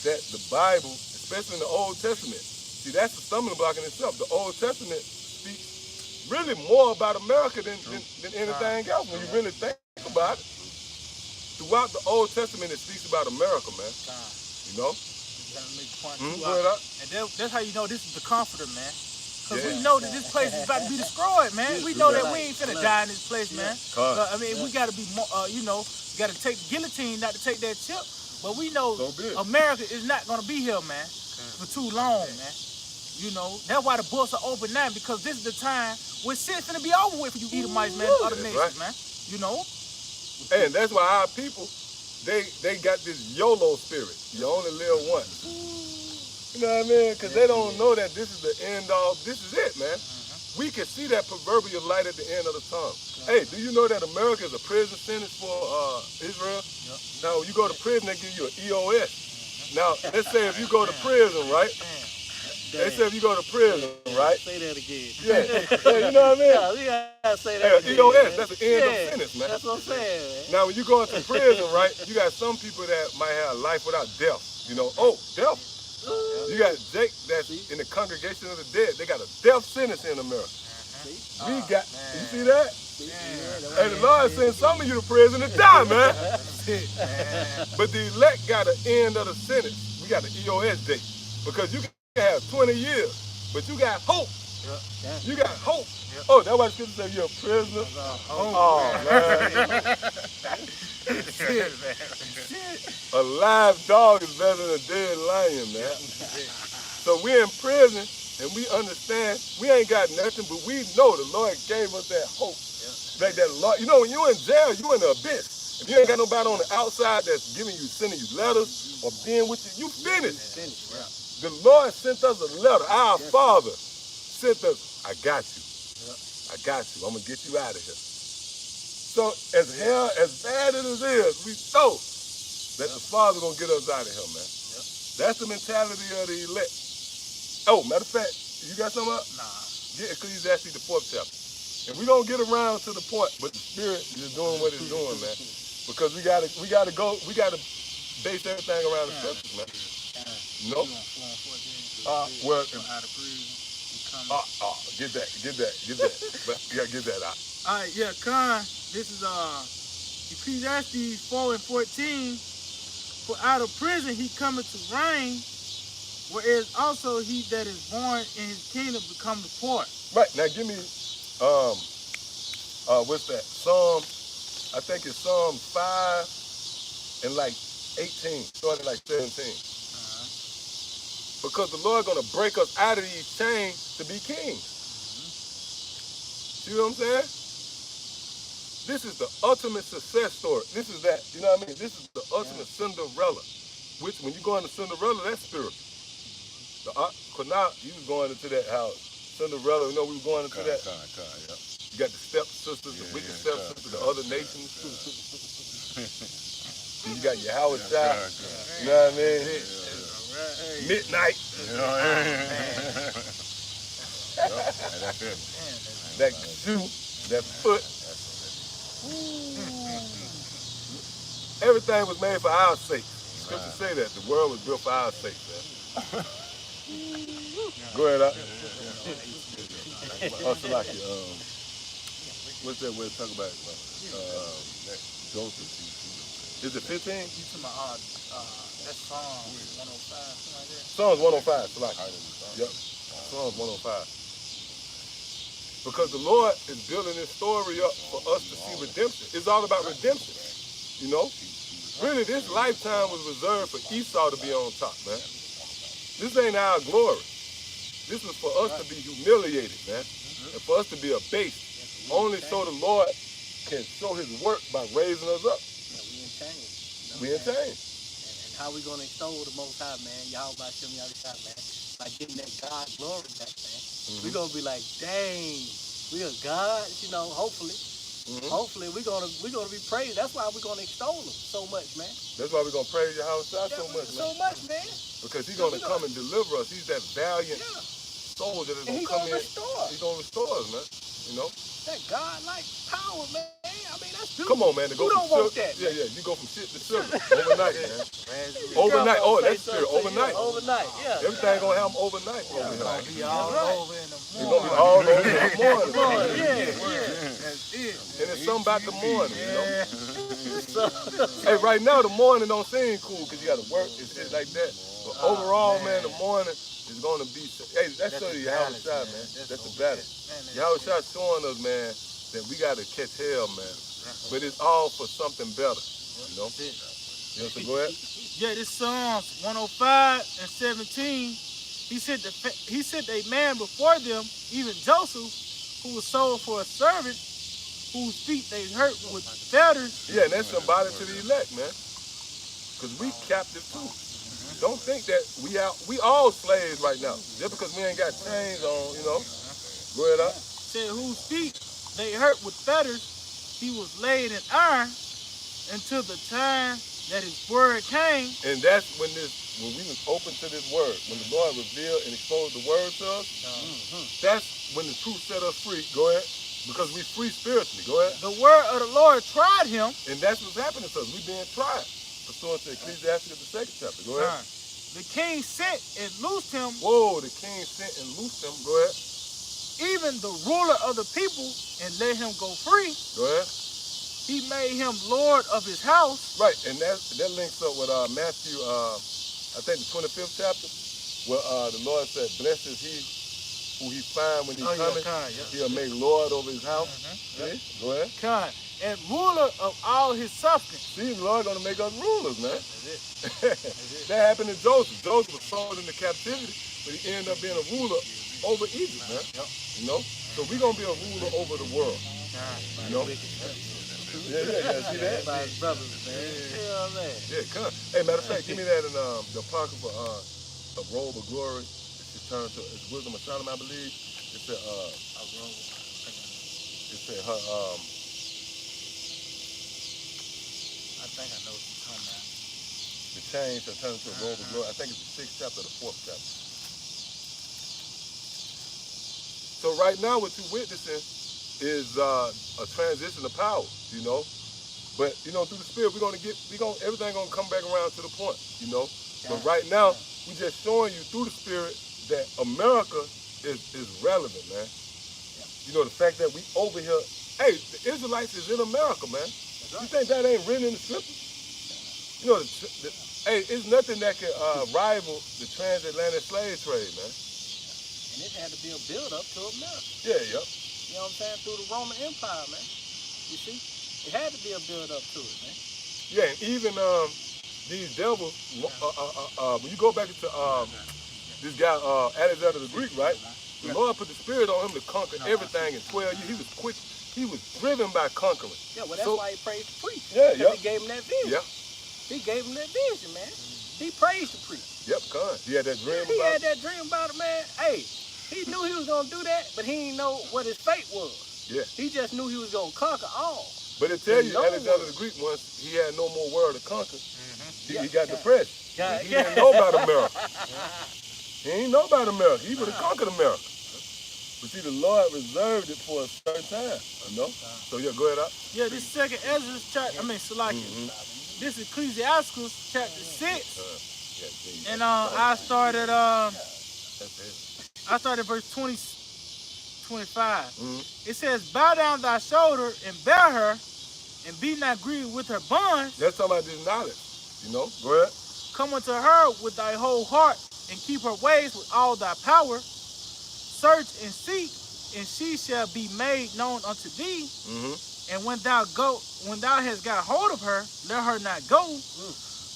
that the Bible, especially in the Old Testament, see, that's the stumbling block in itself. The Old Testament speaks really more about America than anything else when you really think about it. Throughout the Old Testament, it speaks about America, man. You know? Gotta make a point Mhm, too, go ahead. and that's how you know this is the comforter, man. Because Yeah. we know that this place is about to be destroyed, man. We know that we ain't finna die in this place, man. I mean, we got to be more, you know, got to take the guillotine, not to take that chip. But we know So be it. America is not going to be here, man, for too long, man. You know, that's why the books are open now, because this is the time when shit's finna be over with for you Edomites, man, and other That's nations, right. man. You know? And that's why our people, they got this YOLO spirit. You only live once. You know what I mean? Because they don't know that this is the end all. This is it, man. We can see that proverbial light at the end of the tunnel. Hey, do you know that America is a prison sentence for Israel? Yep. Now, you go to prison, they give you an EOS. Now, let's say if you go to prison, right? They say if you go to prison, right? Say that again. Yeah, you know what I mean? Yeah, we gotta say that Hey, again. EOS, man. that's the end of sentence, man. That's what I'm saying, man. Now, when you go into prison, right, you got some people that might have life without death. You know, death. You got Jake that's in the congregation of the dead. They got a death sentence in America. We got, you see that? And the Lord sent some of you to prison to die, man. But the elect got an end of the sentence. We got an EOS date. Because you can have 20 years, but you got hope. You got hope. Oh, that's why the scripture says you're a prisoner. Oh, man. A live dog is better than a dead lion, man. So we're in prison, and we understand we ain't got nothing, but we know the Lord gave us that hope. Like that, Lord, you know, when you're in jail, you're in the abyss. If you ain't got nobody on the outside that's giving you, sending you letters or being with you, you finished. The Lord sent us a letter. Our Father sent us, I got you. I got you. I'm going to get you out of here. So as hell, as bad as it is, we know that the Father going to get us out of here, man. That's the mentality of the elect. Oh, matter of fact, you got something up? Nah. Get Ecclesiastes the 4th chapter. And we don't get around to the point, but the Spirit is doing what it's doing, man. Because we gotta base everything around the scriptures, man. No. Well, get that. But you gotta get that out. All right, yeah, Con, this is Ecclesiastes 4 and 14. For out of prison he cometh to reign, whereas also he that is born in his kingdom become the poor. Right, now give me, what's that? I think it's Psalm 5 and like 18, starting like 17. Because the Lord gonna break us out of these chains to be kings. See what I'm saying? This is the ultimate success story. This is that, you know what I mean? This is the ultimate Cinderella. Which when you go into Cinderella, that's spiritual. Now you was going into that house. Cinderella, you know, we were going into that. Yeah. You got the stepsisters, the wicked stepsisters, the other nations. You got your Howard Shop. You know what I mean? Midnight. That's it. That shoe, that foot. Everything was made for our sake. Scripture say that. The world was built for our sake, man. Go ahead, Salaki, what's that way to talk about Joseph? Is it 15? You talking about that's Psalm 105, something like that? Psalms 105, Salaki. Yep. Psalms 105. Because the Lord is building this story up for us to see redemption. It's all about redemption, you know? Really, this lifetime was reserved for Esau to be on top, man. This ain't our glory. This is for us to be humiliated, man, and for us to be abased. Only so the Lord can show his work by raising us up. Yeah, We in chains. And how we gonna extol the Most High, man? Y'all by Shem Yahweh, man. By getting that God glory back, man. We gonna be like, dang, we are God, you know. Hopefully, hopefully we gonna be praised. That's why we're gonna extol him so much, man. That's why we're gonna praise Yahweh so much, man. So much, man. Because he's gonna come and deliver us. He's that valiant soldier that's gonna come in. Restore. He's gonna restore us, man. You know. That God-like power, man. I mean, that's beautiful. Come on, man. To go Who don't want that? Yeah, you go from shit to silver overnight, man. Overnight. Oh, that's true. Overnight. Overnight, yeah. Everything gonna happen overnight. It's gonna be all over in the It's gonna be all over in the morning. That's it. And it's something about the morning, you know. Hey, right now the morning don't seem cool because you got to work and shit like that. But overall, man, the morning is gonna be. Hey, that's show you Yahweh Shai, man. That's the balance. Yahweh Shai showing us, man, that we gotta catch hell, man. But it's all for something better, you know. You know, so go ahead. Yeah, this Psalms 105 and 17. He sent a man before them, even Joseph, who was sold for a servant, whose feet they hurt with fetters. Yeah, and that's somebody to the elect, man. Because we captive too. Don't think that we all slaves right now. Just because we ain't got chains on, you know. Go ahead up. Said whose feet they hurt with fetters, he was laid in iron until the time that his word came. And that's when we was open to this word, when the Lord revealed and exposed the word to us, that's when the truth set us free. Go ahead. Because we free spiritually. Go ahead. The word of the Lord tried him. And that's what's happening to us. We being tried. Pursuant to Ecclesiastes, the 2nd chapter. Go ahead. The king sent and loosed him. Whoa, the king sent and loosed him. Go ahead. Even the ruler of the people, and let him go free. Go ahead. He made him Lord of his house. Right, and that links up with Matthew, I think the 25th chapter, where the Lord said, "Blessed is he who he find when he's coming. He'll make Lord over his house." See? Go ahead. Kind. And ruler of all his substance. See, the Lord gonna make us rulers, man. That happened to Joseph. Joseph was sold into captivity, but he ended up being a ruler over Egypt, man. You know? So we're gonna be a ruler over the world. You know? Yeah, see that? By his brothers, man. Yeah, man. Yeah, come. Hey, matter of fact, give me that in the Apocrypha, a robe of glory. It's turned to it's Wisdom of Solomon, I believe. It said her I think I know what you're talking about. the chain shall turn into a robe of glory. I think it's the 6th chapter or the 4th chapter. So right now what you're witnessing is a transition of power, you know. But you know, through the spirit, everything gonna come back around to the point, you know. But right now, we just showing you through the spirit that America is relevant, man. You know, the fact that we over here, hey, the Israelites is in America, man. You think that ain't written in the scriptures? You know, hey, it's nothing that can rival the transatlantic slave trade, man. And it had to be a build-up to America. Yeah, yep. You know what I'm saying? Through the Roman Empire, man. You see? It had to be a build-up to it, man. Yeah, and even these devils, when you go back into this guy, Alexander the Greek, right? The Lord put the spirit on him to conquer everything in 12 years. He was quick. He was driven by conquering. Yeah, well, that's why he praised the priest. Yeah, He gave him that vision. Yeah. He gave him that vision, man. He praised the priest. Yep, He had that dream He about had that dream about it, man. Hey, he knew he was going to do that, but he didn't know what his fate was. Yeah. He just knew he was going to conquer all. But it tell you, Alexander the Greek, once he had no more world to conquer, he got depressed. Yeah, he didn't know about America. He didn't know about America. He would have conquered America. But see, the Lord reserved it for a certain time, you know? So yeah, go ahead out. Yeah, this second Ezra chapter, Salakia. This is Ecclesiastes chapter 6. And I started verse 25. It says, bow down thy shoulder and bear her, and be not grieved with her bonds. That's talking about this knowledge, you know? Go ahead. Come unto her with thy whole heart, and keep her ways with all thy power. Search and seek, and she shall be made known unto thee. And when thou hast got hold of her, let her not go.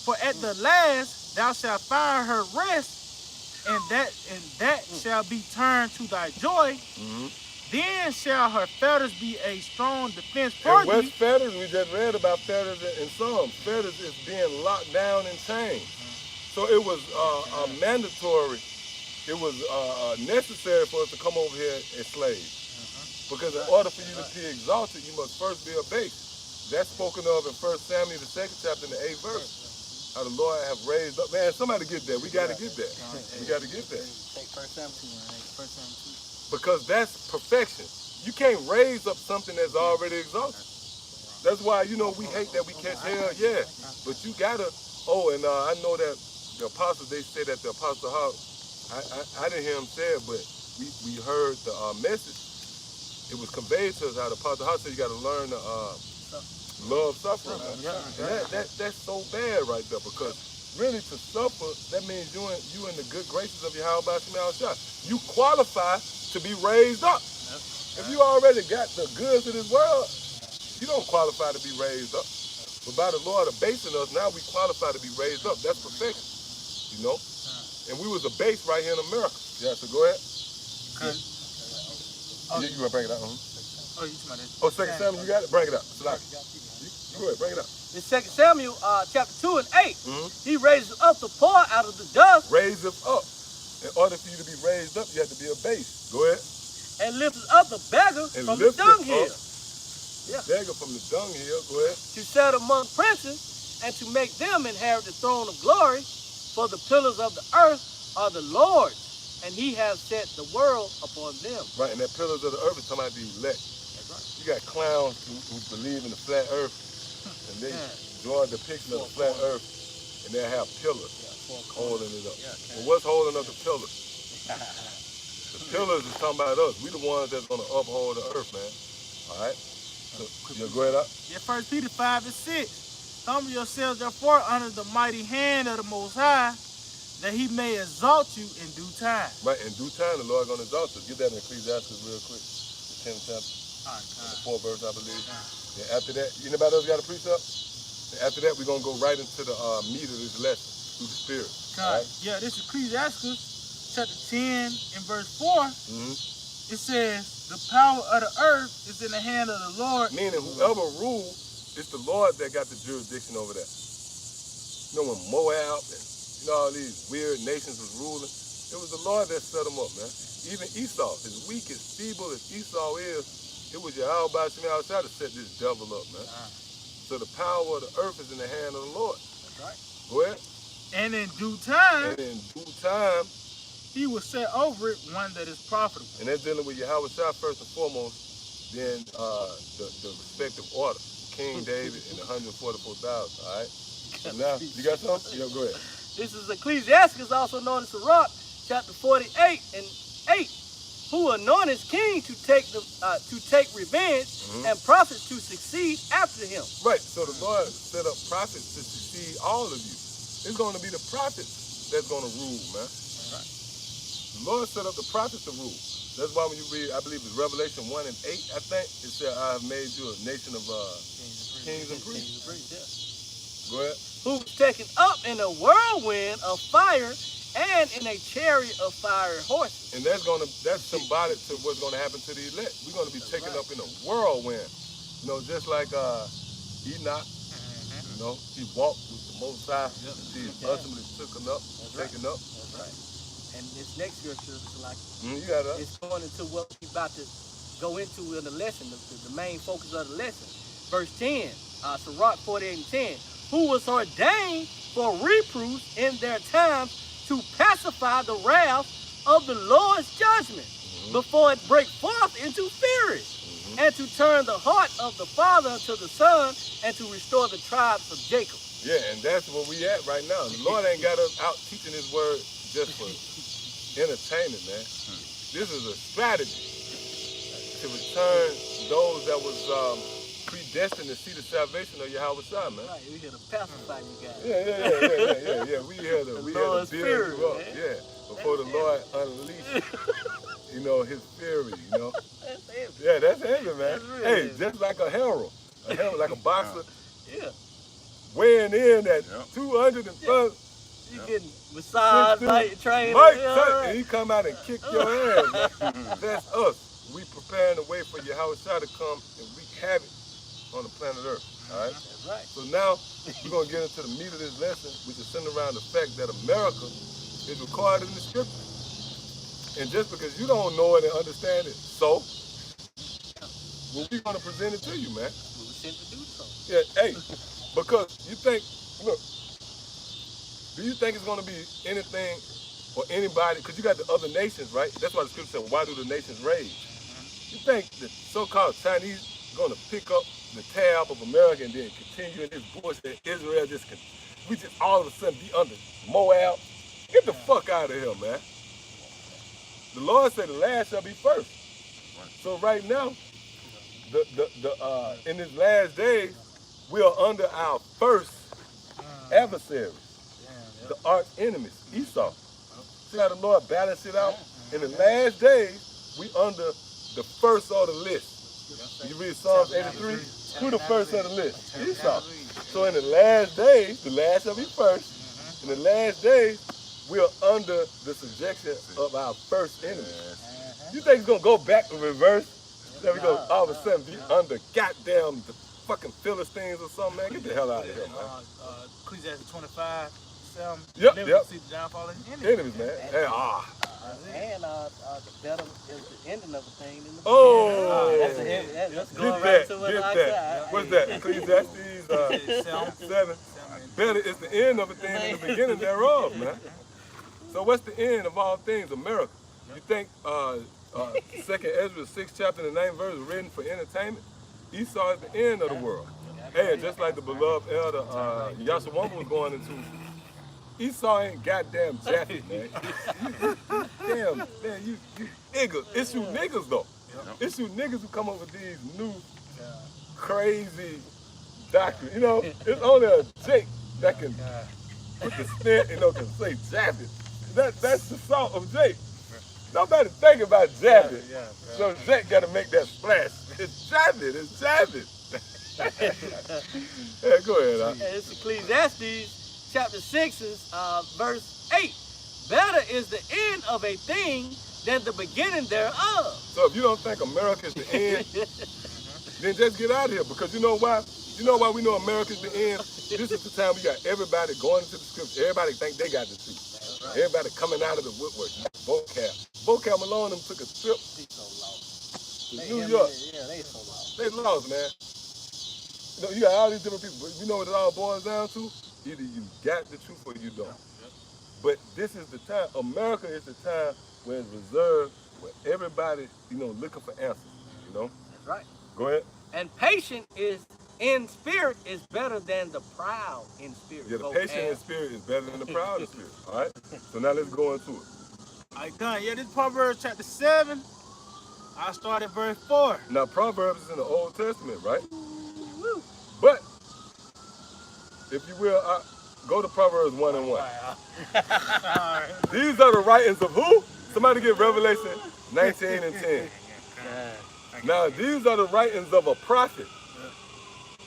For at the last thou shalt find her rest, and that shall be turned to thy joy. Then shall her fetters be a strong defense for thee. And what's fetters? We just read about fetters in Psalms. Fetters is being locked down in chains. So it was mandatory. It was necessary for us to come over here as slaves. Because in order for you to be exalted, you must first be abased. That's spoken of in 1 Samuel, the 2nd chapter, in the 8th verse. How the Lord have raised up. Man, somebody get that. We got to get that. We got to get that. Take 1 Samuel 2. Because that's perfection. You can't raise up something that's already exalted. That's why, you know, we hate that we catch hell, yeah. But you got to, I know that the apostles, they said that the apostle Hawk, I didn't hear him say it, but we heard the message. It was conveyed to us how the apostle Hawk said you got to learn to love suffering. And that's so bad right there, because really to suffer, that means you in the good graces of Yahweh Shah. You qualify to be raised up. If you already got the goods of this world, you don't qualify to be raised up. But by the Lord abasing us, now we qualify to be raised up. That's perfection, you know? And we was a base right here in America. Yeah, so go ahead. You want to bring it out? Oh, you talking about that? Oh, 2 Samuel, you got it? Bring it out. You go ahead, bring it out. In 2 Samuel chapter 2 and 8, he raises up the poor out of the dust. Raise them up. In order for you to be raised up, you have to be a base. Go ahead. And lifts up the beggar from the dunghill. Yeah. Beggar from the dunghill. Go ahead. To set among princes, and to make them inherit the throne of glory. For the pillars of the earth are the Lord's, and he has set the world upon them. Right, and that pillars of the earth is talking about the elect. That's right. You got clowns who believe in the flat earth, and they draw a depiction of the flat earth, and they have pillars holding it up. Well, what's holding up the pillars? The pillars is talking about us. We the ones that's going to uphold the earth, man. All right? So, go ahead up. Yeah, 1 Peter 5 and 6. Humble yourselves, therefore, under the mighty hand of the Most High, that he may exalt you in due time. Right, in due time, the Lord going to exalt us. Get that in Ecclesiastes real quick. The 10th chapter. The 4th verse, I believe. Yeah, after that, anybody else got a precept? And after that, we're going to go right into the meat of this lesson through the Spirit. Right? Yeah, this is Ecclesiastes chapter 10 and verse 4. It says, the power of the earth is in the hand of the Lord. Meaning whoever rules, it's the Lord that got the jurisdiction over that. You know, when Moab and all these weird nations was ruling, it was the Lord that set them up, man. Even Esau, as weak, as feeble as Esau is, it was Yahweh Shemel Shah to set this devil up, man. So the power of the earth is in the hand of the Lord. That's right. Go ahead. And in due time, he will set over it one that is profitable. And that's dealing with Yahweh Shah first and foremost, then the respective order. King David and the 144,000, all right? So now, you got something? Go ahead. This is Ecclesiastes, also known as Sirach, chapter 48 and 8, who anointed his king to take revenge and prophets to succeed after him. Right, so the Lord set up prophets to succeed all of you. It's going to be the prophets that's going to rule, man. Right. The Lord set up the prophets to rule. That's why when you read, I believe it's Revelation 1 and 8, I think, it said, I have made you a nation of kings and priests. Go ahead. Who's taken up in a whirlwind of fire and in a chariot of fiery horses. And that's symbolic to what's going to happen to the elect. We're going to be taken up in a whirlwind. You know, just like Enoch, You know, he walked with the Most High. He ultimately taken up. That's right. And this next scripture is like it's going into what we about to go into in the lesson, the main focus of the lesson. Verse 10, Sirach 48 and 10, who was ordained for reproofs in their times to pacify the wrath of the Lord's judgment before it break forth into fury, and to turn the heart of the father to the son, and to restore the tribes of Jacob. Yeah, and that's where we at right now. The Lord ain't got us out teaching his word just for entertainment, man. This is a strategy to return those that was predestined to see the salvation of Yahweh Shai, man. Right, we here to pacify you guys. Yeah. We here to build you up, before the Lord unleash, you know, his fury, you know. That's heavy. Yeah, that's heavy, man. That's really hey, just like a herald, like a boxer, weighing in at 200 and plus. You getting massage, training. And he come out and kick your ass, man. That's us. We preparing the way for Yahweh Shai to come and wreak havoc on the planet Earth. All right? That's right. So now we're going to get into the meat of this lesson, which is centered around the fact that America is recorded in the scripture. And just because you don't know it and understand it, so we're going to present it to you, man. We were sent to do so. Yeah, hey, because you think, look, do you think it's going to be anything or anybody, because you got the other nations, right? That's why the scripture said, why do the nations rage? You think the so-called Chinese going to pick up the tab of America and then continue in this bullshit? Israel we just all of a sudden be under Moab? Get the fuck out of here, man. The Lord said the last shall be first. So right now, in these last days, we are under our first adversaries, the arch enemies, Esau. See how the Lord balanced it out? In the last days, we under the first of the list. You read Psalms 83, who the first of the list? Esau. So in the last days, the last shall be first. In the last days, we are under the subjection of our first enemies. You think it's going to go back in reverse? Then we go all of a sudden be under goddamn the fucking Philistines or something, man? Get the hell out of here, man. Ecclesiastes 25, 7. Yep. See the downfall of enemies, man. And the better is the ending of a thing than the beginning. That's going right to what I said. What's that? Ecclesiastes 7. Better is the end of a thing than the beginning thereof, man. So what's the end of all things? America. You think 2nd Ezra 6 chapter and the 9th verse is written for entertainment? Esau is the end of the world. Hey, just like the beloved elder Yashawamba was going into, Esau ain't goddamn Japheth, man. Damn, man, you niggas. It's you niggas, though. It's you niggas who come up with these new crazy doctrines. You know, it's only a Jake that can put the stent, can say Japheth. That's the salt of Jake. Nobody think about Japheth. So Jake got to make that splash. It's Japheth. It's Japheth. Yeah, go ahead. And it's Ecclesiastes chapter 6 is verse 8. Better is the end of a thing than the beginning thereof. So if you don't think America is the end, then just get out of here. Because you know why? You know why we know America is the end? This is the time we got everybody going into the scripture. Everybody think they got the truth. Everybody coming out of the woodwork. Vocab Malone them took a trip to New York. Yeah, they so lost. They lost, man. You know, you got all these different people, but you know what it all boils down to? Either you got the truth or you don't. But this is the time. America is the time where it's reserved, where everybody, looking for answers. That's right. Go ahead. And patient is in spirit is better than the proud in spirit. Yeah, the patient in spirit is better than the proud in spirit. All right? So now let's go into it. All right, done. Yeah, this is Proverbs chapter 7. I start at verse 4. Now, Proverbs is in the Old Testament, right? But, if you will, go to Proverbs 1 and 1. These are the writings of who? Somebody get Revelation 19 and 10. Now, these are the writings of a prophet.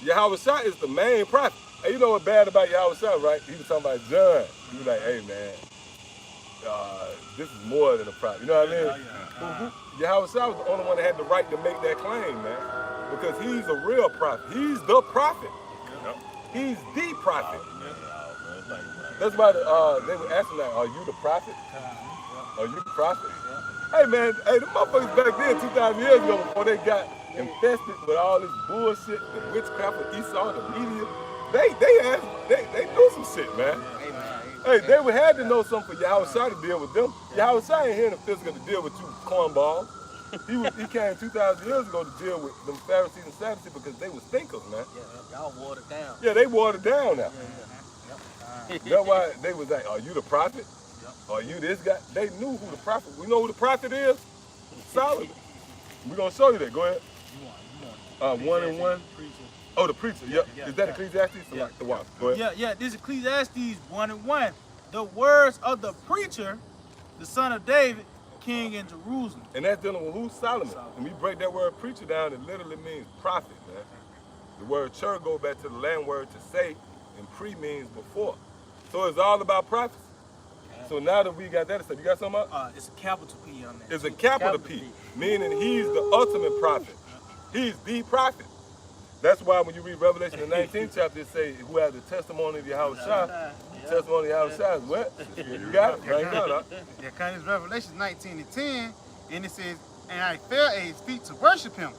Yahweh Shai is the main prophet. Hey, you know what's bad about Yahweh Shai, right? He was talking about John. He was like, hey, man, this is more than a prophet. You know what I mean? Yahweh Shai was the only one that had the right to make that claim, man. Because he's a real prophet. He's the prophet. He's the prophet. That's why they were asking like, are you the prophet? Are you the prophet? Hey man, hey, the motherfuckers back then, 2,000 years ago, before they got infested with all this bullshit, the witchcraft of Esau, the media, they knew some shit, man. Hey, they would have to know something for Yahushua to deal with them. Yahushua ain't here in the physical to deal with you cornballs. He came 2,000 years ago to deal with them Pharisees and Sadducees because they was thinkers, man. Yeah, y'all watered down. Yeah, they watered down now. That's why they was like, are you the prophet? Are you this guy? They knew who the prophet. We know who the prophet is? Solomon. We're going to show you that. Go ahead. 1 and 1. Oh, the preacher. Yep. Is that Ecclesiastes? Yeah. The watch. Go ahead. Yeah. This is Ecclesiastes 1 and 1. The words of the preacher, the son of David, king in Jerusalem. And that's dealing with who? Solomon. And we break that word preacher down, it literally means prophet, man. The word chur goes back to the Latin word to say, and pre means before. So it's all about prophets. So now that we got that, you got something else? It's a capital P on that. It's a capital P, meaning he's the ultimate prophet. He's the prophet. That's why when you read Revelation the 19th chapter, it says, who has the testimony of Yahushua, the testimony of Yahushua is what? You got it, bring it out, huh? Yeah, because it's Revelation 19 and 10, and it says, and I fell at his feet to worship him.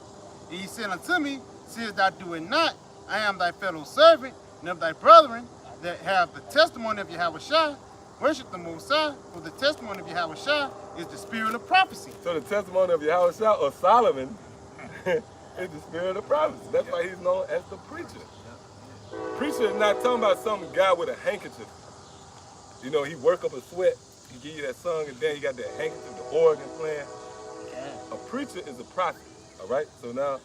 And he said unto me, seest thou do it not, I am thy fellow servant, and of thy brethren that have the testimony of Yahushua. Worship the Most High, for the testimony of Yahushua is the spirit of prophecy. So the testimony of Yahushua or Solomon is the spirit of prophecy. That's why he's known as the preacher. Preacher is not talking about some guy with a handkerchief. You know, he work up a sweat, he give you that song, and then he got that handkerchief, the organ playing. A preacher is a prophet, all right? So now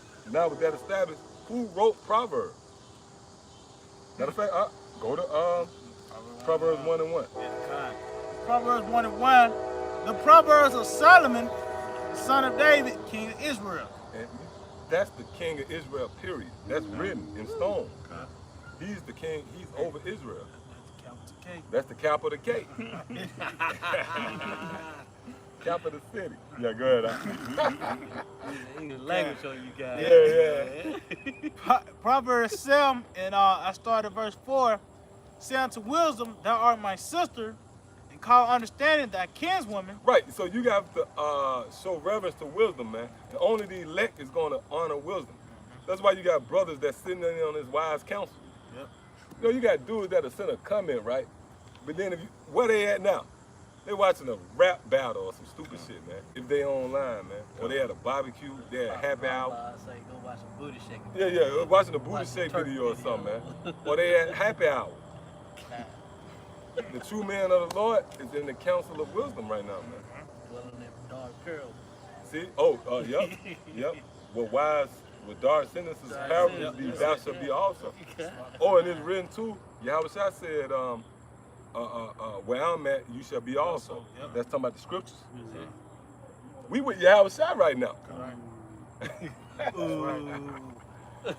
with that established, who wrote Proverbs? Matter of fact, go to Proverbs 1 and 1. Proverbs 1 and 1. The Proverbs of Solomon, the son of David, king of Israel. And that's the king of Israel, period. That's written in stone. He's the king, he's over Israel. That's the capital K. Capital city. Yeah, go ahead. English language on you guys. Yeah. Proverbs 7, and I start at verse 4. Say unto wisdom, thou art my sister, and call understanding thy kinswoman. Right, so you got to show reverence to wisdom, man. And only the elect is going to honor wisdom. That's why you got brothers that's sitting in on this wise counsel. Yep. You know, you got dudes that'll send a comment, right? But then where they at now? They watching a rap battle or some stupid shit, man. If they online, man. Or they at a barbecue, they at a happy hour. Say go watch some booty shaking. Yeah, watching a booty shake video or something, man. Or they at happy hour. The true man of the Lord is in the council of wisdom right now, man. Dwelling in dark pearl. See? Yep. With dark sentences, parables, thou shalt be also. Oh, and it's written too. Yahushua said, where I'm at, you shall be also. That's talking about the scriptures. We with Yahushua right now.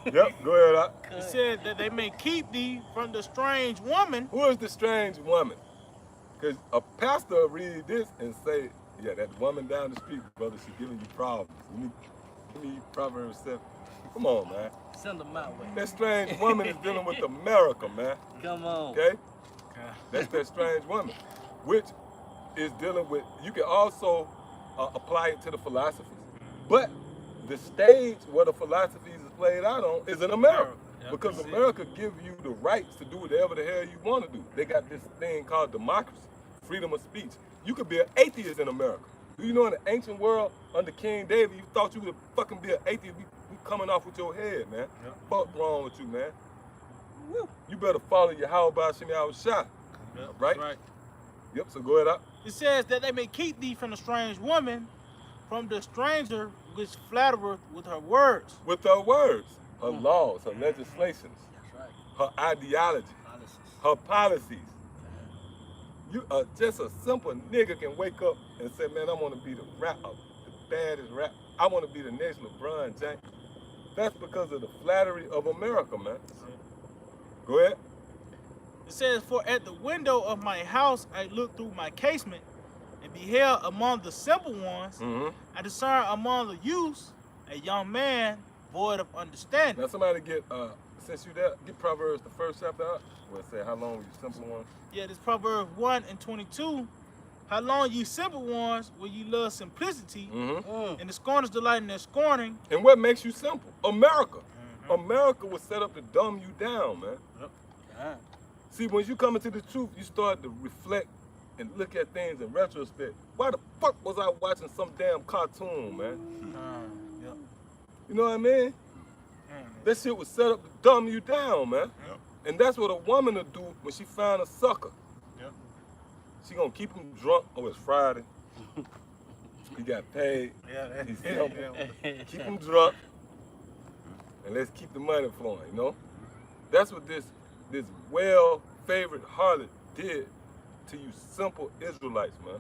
Yep, go ahead. It said that they may keep thee from the strange woman. Who is the strange woman? Because a pastor will read this and say, yeah, that woman down the street, brother, she's giving you problems. Give me Proverbs 7. Come on, man. Send them my way. That strange woman is dealing with America, man. Come on. Okay? That's that strange woman, which is dealing with, you can also apply it to the philosophers. But the stage where the philosophies is played out on is in America. Because America gives you the rights to do whatever the hell you want to do. They got this thing called democracy, freedom of speech. You could be an atheist in America. Do you know in the ancient world, under King David, you thought you would fucking be an atheist? We coming off with your head, man. Fuck wrong with you, man. Woo. You better follow your Yahweh Shem Yahushua. Right? Yep, so go ahead. It says that they may keep thee from the strange woman, from the stranger which flattereth with her words. With her words, her laws, her legislations, her ideology, her policies. You are just a simple nigga can wake up and say, man, I want to be the baddest rap. I want to be the next LeBron James. That's because of the flattery of America, man. Go ahead. It says, for at the window of my house I looked through my casement, and beheld among the simple ones, I discerned among the youths a young man void of understanding. Now somebody get since you there, get Proverbs the 1st chapter out. Where it say, how long were you simple ones? Yeah, this Proverbs 1:22. How long ye simple ones will you love simplicity, and the scorners delight in their scorning. And what makes you simple? America. America was set up to dumb you down, man. Yeah. See, when you come into the truth, you start to reflect and look at things in retrospect. Why the fuck was I watching some damn cartoon, man? Yep. You know what I mean? That shit was set up to dumb you down, man. Yep. And that's what a woman will do when she find a sucker. Yep. She gonna keep him drunk. Oh, it's Friday. He got paid. Yeah, He's simple. Keep him drunk. And let's keep the money flowing, you know? That's what this well-favored harlot did to you simple Israelites, man.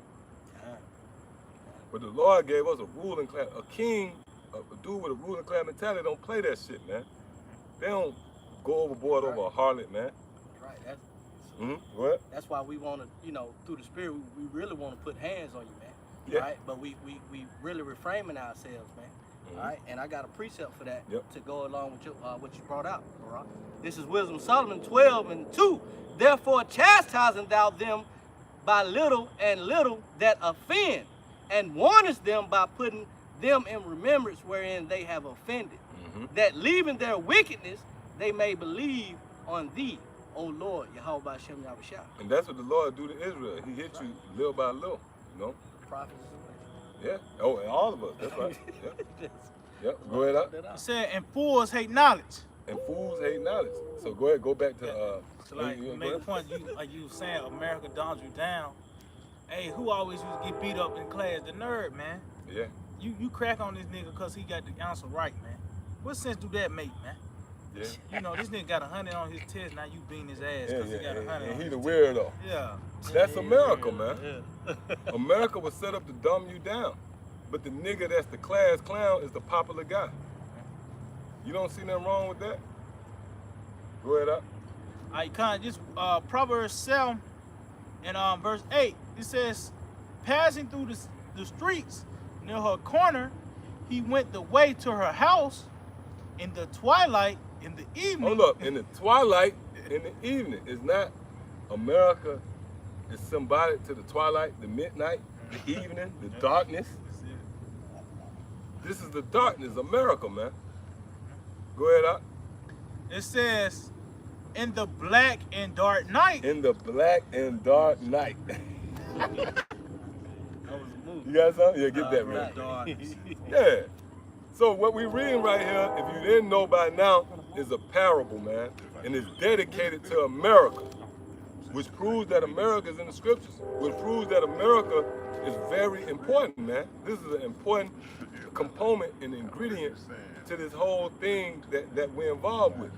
But the Lord gave us a ruling class, a king, a dude with a ruling class mentality don't play that shit, man. They don't go overboard over a harlot, man. Right. What? That's why we want to, you know, through the Spirit, we really want to put hands on you, man. Yeah. Right? But we really reframing ourselves, man. All right, and I got a precept for that to go along with what you brought out. All right, this is Wisdom of Solomon 12:2. Therefore, chastising thou them by little and little that offend, and warnest them by putting them in remembrance wherein they have offended, that leaving their wickedness they may believe on thee, O Lord, Yahweh Bashem Yahushua. And that's what the Lord do to Israel. He hit you little by little, you know? Prophets. Yeah. Oh, and all of us. That's right. Yeah. Yep. Go ahead up. It said, and fools hate knowledge. And fools hate knowledge. So go ahead, go back to So like, make a point, like you saying, America dumbs you down. Hey, who always used to get beat up in class? The nerd, man. Yeah. You crack on this nigga because he got the answer right, man. What sense do that make, man? Yeah. You know, this nigga got 100 on his test, now you beating his ass because he got 100 and on he his the test. weirdo. Yeah. That's America, man. Yeah. America was set up to dumb you down. But the nigga that's the class clown is the popular guy. You don't see nothing wrong with that? Go ahead up. I kind of just Proverbs 7 and verse 8. It says, passing through the streets near her corner, he went the way to her house in the twilight, in the evening. Hold up, in the twilight, in the evening. It's not America is symbolic to the twilight, the midnight, the evening, the darkness. This is the darkness, America, man. Go ahead up. It says, in the black and dark night. In the black and dark night. That was a movie. You got something? Yeah, get that right. Yeah. So what we reading right here, if you didn't know by now, is a parable, man. And it's dedicated to America, which proves that America is in the scriptures, which proves that America is very important, man. This is an important component and ingredient to this whole thing that we're involved with.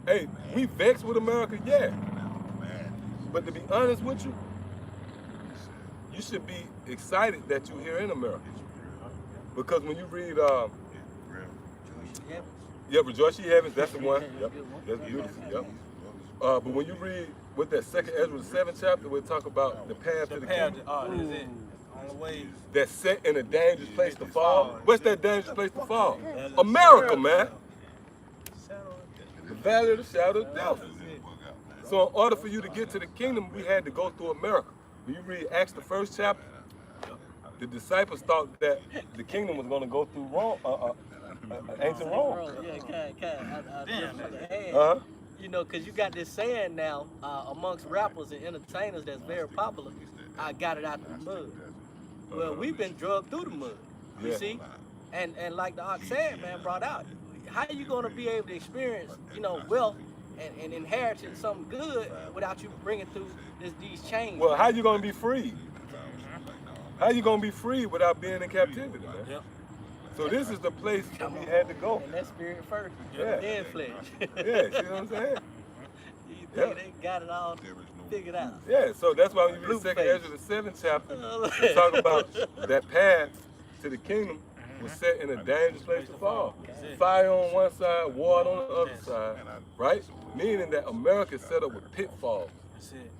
Hey, we vexed with America, yeah. But to be honest with you, you should be excited that you're here in America. Because when you read, Rejoice Ye Heavens, that's the one. Yep, that's beautiful, yep. But when you read with that 2nd Ezra, the 7th chapter, we'll talk about the path to the kingdom. Is it on the way? That's set in a dangerous place to fall. What's that dangerous place to fall? America, man. The valley of the shadow of death. So in order for you to get to the kingdom, we had to go through America. When you read Acts, the 1st chapter, the disciples thought that the kingdom was going to go through Rome, ancient Rome. Yeah, you know, because you got this saying now amongst rappers and entertainers that's very popular, I got it out the mud. Well, we've been drugged through the mud, you see? And like the Ox said, man, brought out, how are you going to be able to experience, you know, wealth and inheriting something good without you bringing through these chains? Well, how you going to be free? How you going to be free without being in captivity, man? Yep. So this is the place that we had to go. And that spirit first, Yeah. then flesh. Yeah, see what I'm saying? You think they got it all figured out? Yeah, so that's why when you read 2nd Ezra, the 7th chapter, we talk about that path to the kingdom was set in a dangerous place to fall. Fire on one side, water on the other side, right? Meaning that America is set up with pitfalls. That's it.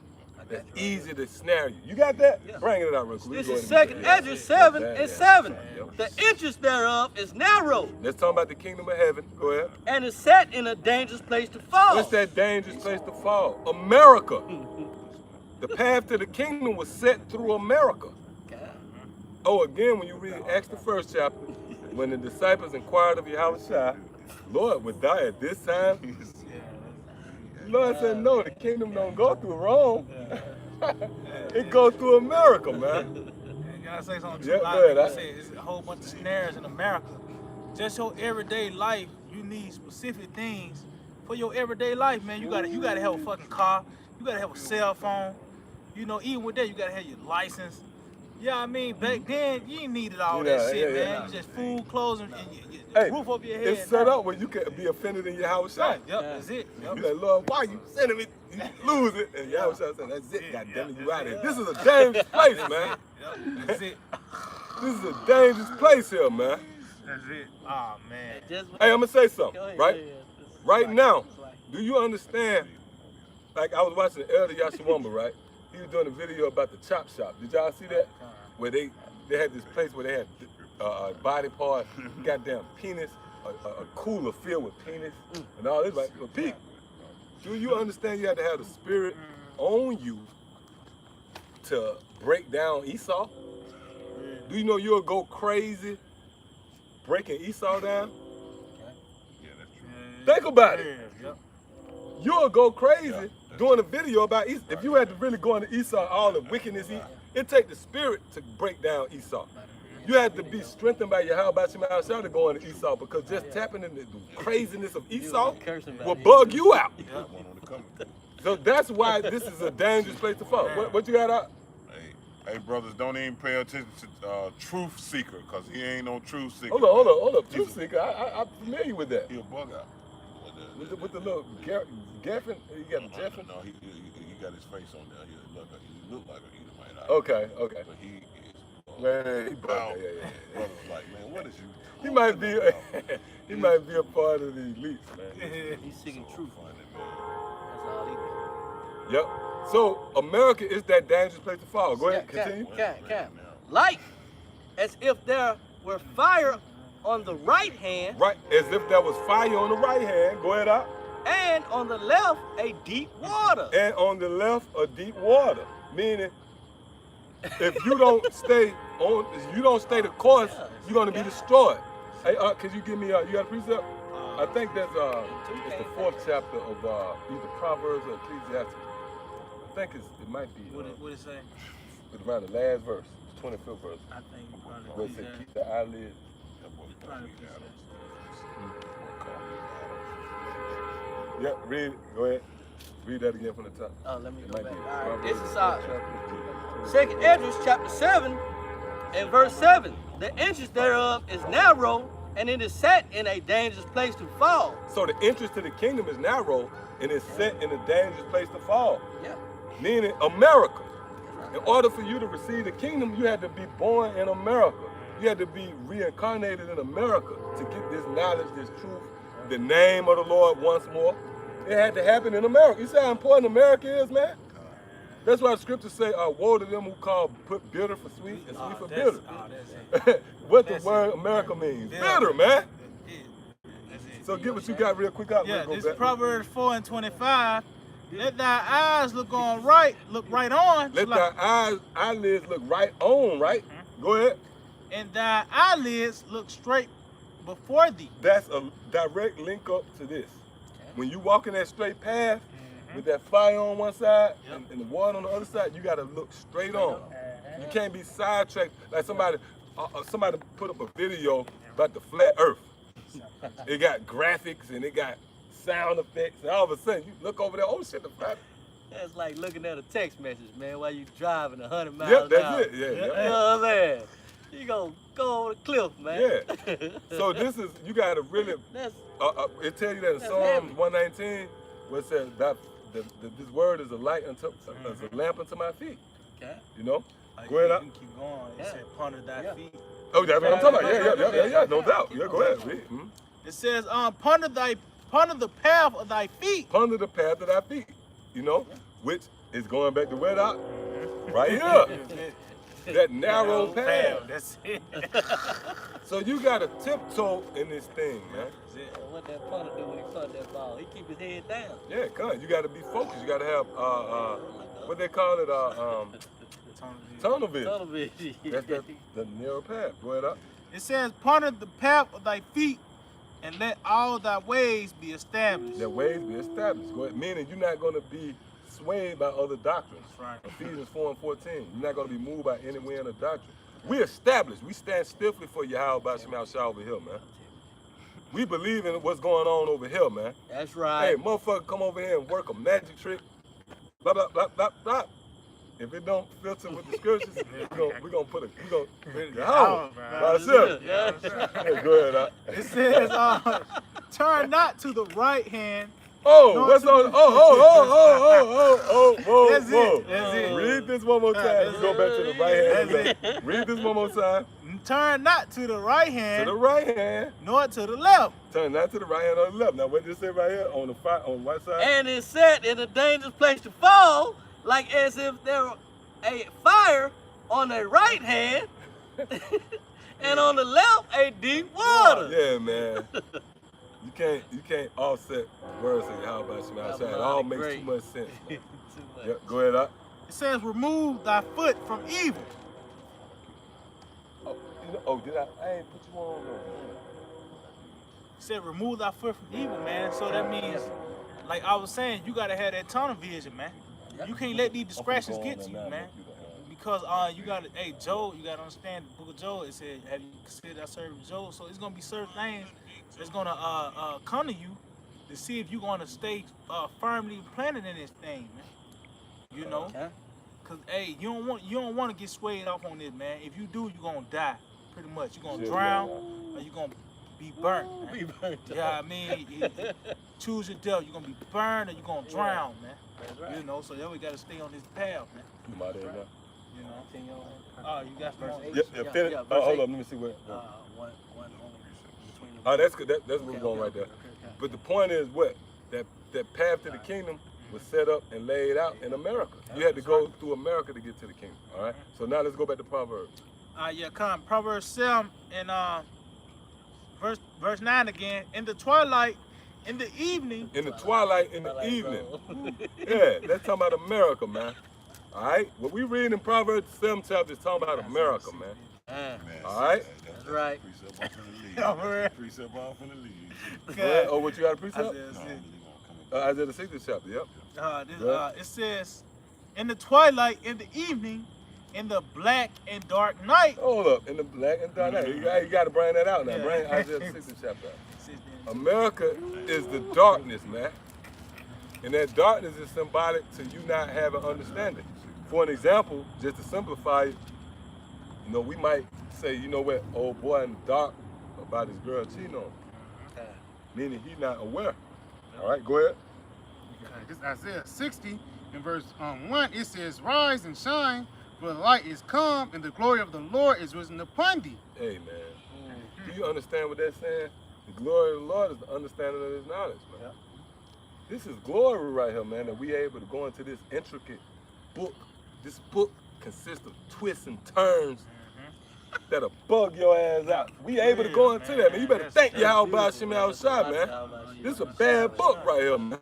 that's easy to snare you. You got that? Yeah. Bring it out real quick. This is 2nd Ezra 7:7. The entrance thereof is narrow. Let's talk about the kingdom of heaven. Go ahead. And is set in a dangerous place to fall. What's that dangerous place to fall? America. The path to the kingdom was set through America. Oh, again, when you read Acts the 1st chapter, when the disciples inquired of Yahushua, Lord, would die at this time? Lord said, no, the kingdom don't go through Rome. It goes through America, man. You gotta say something Yeah, too loud. Like I said, there's a whole bunch of snares in America. Just your everyday life, you need specific things for your everyday life, man. You gotta have a fucking car. You gotta have a cell phone. You know, even with that, you gotta have your license. Yeah, I mean, back then, you ain't needed all that shit, man. You just food, clothes, and roof over your head. It's set up where you can be offended in Yahushua. Right, yep, that's it. Yep. You like, Lord, why you sending me? You lose it. And Yahushua said, that's it, goddammit, you out of here. This is a dangerous place, man. Yep, that's it. This is a dangerous place here, man. That's it. Oh, man. Hey, I'm going to say something, right? Right now, do you understand? Like, I was watching Elder Yashawamba, right? He was doing a video about the chop shop. Did y'all see that? Where they had this place where they had body parts, goddamn penis, a cooler filled with penis, and all this. Like, well, Pete, do you understand you have to have the spirit on you to break down Esau? Do you know you'll go crazy breaking Esau down? Think about it. You'll go crazy doing a video about Esau. If you had to really go into Esau, all the wickedness, it take the spirit to break down Esau. You had to be strengthened by your how about your mouth to go into Esau, because just tapping into the craziness of Esau will bug you out. So that's why this is a dangerous place to fall. What you got out? Hey, brothers, don't even pay attention to Truth Seeker, because he ain't no Truth Seeker. Hold up. Truth Seeker, I'm familiar with that. He a bug out. With the little Geffen, you got a Geffen? No, he got his face on there. He look like an Edomite. Okay. But he is. Man, he bugged. Yeah. Brothers like, man, what is you? He might be a part of the elites, man. He's seeking truth. Man. That's all he does. Yep. So America is that dangerous place to fall. Go ahead, continue. Like as if there were fire on the right hand. Right, as if there was fire on the right hand. Go ahead out. And on the left, a deep water. And on the left, a deep water. Meaning, if you don't stay the course, you're gonna be destroyed. Hey, could you give me? You got a precept? I think that's it's the 4th chapter of either Proverbs or Ecclesiastes. I think it might be. What it say? It's around the last verse, 25th verse. I think you probably. Where it says, keep the eyelids. Yep, read it. Go ahead. Read that again from the top. Oh, let me It go might back. be All right, Proverbs this is 4th chapter. 2nd Ezra chapter 7 and verse 7. The entrance thereof is narrow, and it is set in a dangerous place to fall. So the entrance to the kingdom is narrow, and it's set in a dangerous place to fall. Yeah. Meaning America. In order for you to receive the kingdom, you had to be born in America. You had to be reincarnated in America to get this knowledge, this truth, the name of the Lord once more. It had to happen in America. You see how important America is, man? That's why the scriptures say, woe to them who put bitter for sweet and sweet for bitter. What the word America means. Bitter, man. So get what you got real quick out. Yeah, this is Proverbs 4:25. Let thy eyes look right on. Let thy eyelids look right on, right? Go ahead. And thy eyelids look straight before thee. That's a direct link up to this. When you walk in that straight path with that fire on one side and the water on the other side, you got to look straight on. You can't be sidetracked. Like somebody put up a video about the flat earth. It got graphics and it got sound effects, and all of a sudden you look over there, oh shit, the flat. That's like looking at a text message, man, while you driving 100 miles Yep, that's an hour. it. Yeah. You know what I'm saying? You gonna go over the cliff, man. Yeah. So this is, you got to really, it tell you that in Psalms 119, where it says that this word is a light as a lamp unto my feet. Okay. You know? Go ahead out. You can keep going. It said ponder thy feet. Oh, that's what I'm talking about. Yeah, no doubt. Yeah, go ahead. Read. It says, ponder the path of thy feet. Ponder the path of thy feet. You know, which It's going back to where Doc? Right here. That narrow path. That's it. So you gotta tiptoe in this thing, man. What that punter do when he punt that ball? He keep his head down. Yeah, come. You gotta be focused. You gotta have what they call it, tunnel vision. Tunnel vision. That's the narrow path. Go ahead up. It says, "Ponder the path of thy feet, and let all thy ways be established." That ways be established. Go ahead. Meaning you're not gonna be swayed by other doctrines. Right. Ephesians 4:14. You're not gonna be moved by any wind of doctrine. We established. We stand stiffly for Yahweh Shema Shah over here, man. We believe in what's going on over here, man. That's right. Hey, motherfucker, come over here and work a magic trick. Blah blah blah blah blah. If it don't filter with the scriptures, we're gonna put it. We're gonna myself. Hey, go ahead. It says, "Turn not to the right hand." Oh, what's on? Whoa. That's it. That's it. Read this one more time. We go back to the right hand. That's Read this one more time. Turn not to the right hand, To the right hand. nor to the left. Turn not to the right hand or the left. Now, what did it say right here on the right side? And it's set in a dangerous place to fall, like as if there were a fire on the right hand, and on the left a deep water. Yeah, man. You can't offset the words of Yahweh Shema Shah. It all makes too much sense. Man. Yep, go ahead, up. It says, "Remove thy foot from evil." Did I ain't put you on there. It said, "Remove thy foot from evil," man. So that means, like I was saying, you gotta have that tunnel vision, man. You can't let these distractions get to you, man. Because you gotta, hey, Job, you gotta understand the book of Job. It said, "Have you considered thy servant Job?" So it's gonna be certain things that's gonna come to you to see if you're gonna stay firmly planted in this thing, man. You know, cause hey, you don't want to get swayed off on this, man. If you do, you're gonna die. Pretty much, you're gonna drown or you're gonna be burnt. Man. Be burnt. Yeah, I mean, choose your death. You're gonna be burned or you're gonna drown, man. That's right. You know, so then we gotta stay on this path, man. You might have enough. You know. Oh, you got Verse some. 8. Yeah, finish. verse Hold 8. on, let me see where. One between the Oh, that's good. That's where we're going right there. okay. But the point is what? That path to the kingdom was set up and laid out in America. You had to go through America to get to the kingdom. All right. So now let's go back to Proverbs. Yeah, come Proverbs 7 and verse 9 again. In the twilight, in the evening. In the twilight, in the evening. Yeah, that's talking about America, man. All right. What we read in Proverbs 7 chapter is talking about America, man. All right. That's right. Precept off in the lead. Yeah. Oh, what you got a precept? Isaiah Isaiah the 60th chapter. Yep. It says, in the twilight, in the evening, in the black and dark night. Hold up. In the black and dark night. You got to bring that out now. Bring Isaiah the 60th chapter out. America is the darkness, man. And that darkness is symbolic to you not having understanding. For an example, just to simplify it, you know, we might say, you know what, old boy in the dark about his girl cheating on him. Meaning he's not aware. All right, go ahead. This is Isaiah 60 in verse 1. It says, "Rise and shine, for the light is come, and the glory of the Lord is risen upon thee." Hey, man. Do you understand what that's saying? The glory of the Lord is the understanding of his knowledge, man. This is glory right here, man, that we able to go into this intricate book. This book consists of twists and turns that'll bug your ass out. We able to go into that, man. You better thank Yahweh Shema Shah, man. This is a bad book right here, man.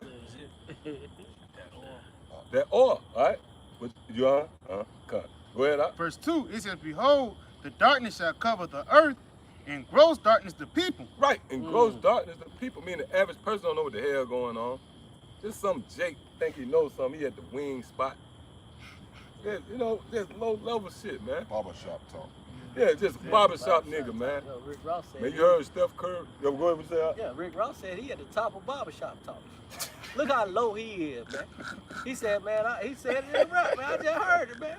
That oil, all right? What, you on? Come. Go ahead, out. Verse 2, it says, "Behold, the darkness shall cover the earth, and gross darkness the people." Right, and gross darkness the people. Mean the average person don't know what the hell going on. Just some Jake think he knows something. He at the wing spot. Yeah, you know, just low level shit, man. Barbershop talk. Yeah, just barbershop nigga, man. Rick Ross said. Man, you heard Steph Curry? Yo, go ahead and say. Yeah, Rick Ross said he at the top of barbershop talk. Look how low he is, man. He said, man, he said it in rap, man. I just heard it, man.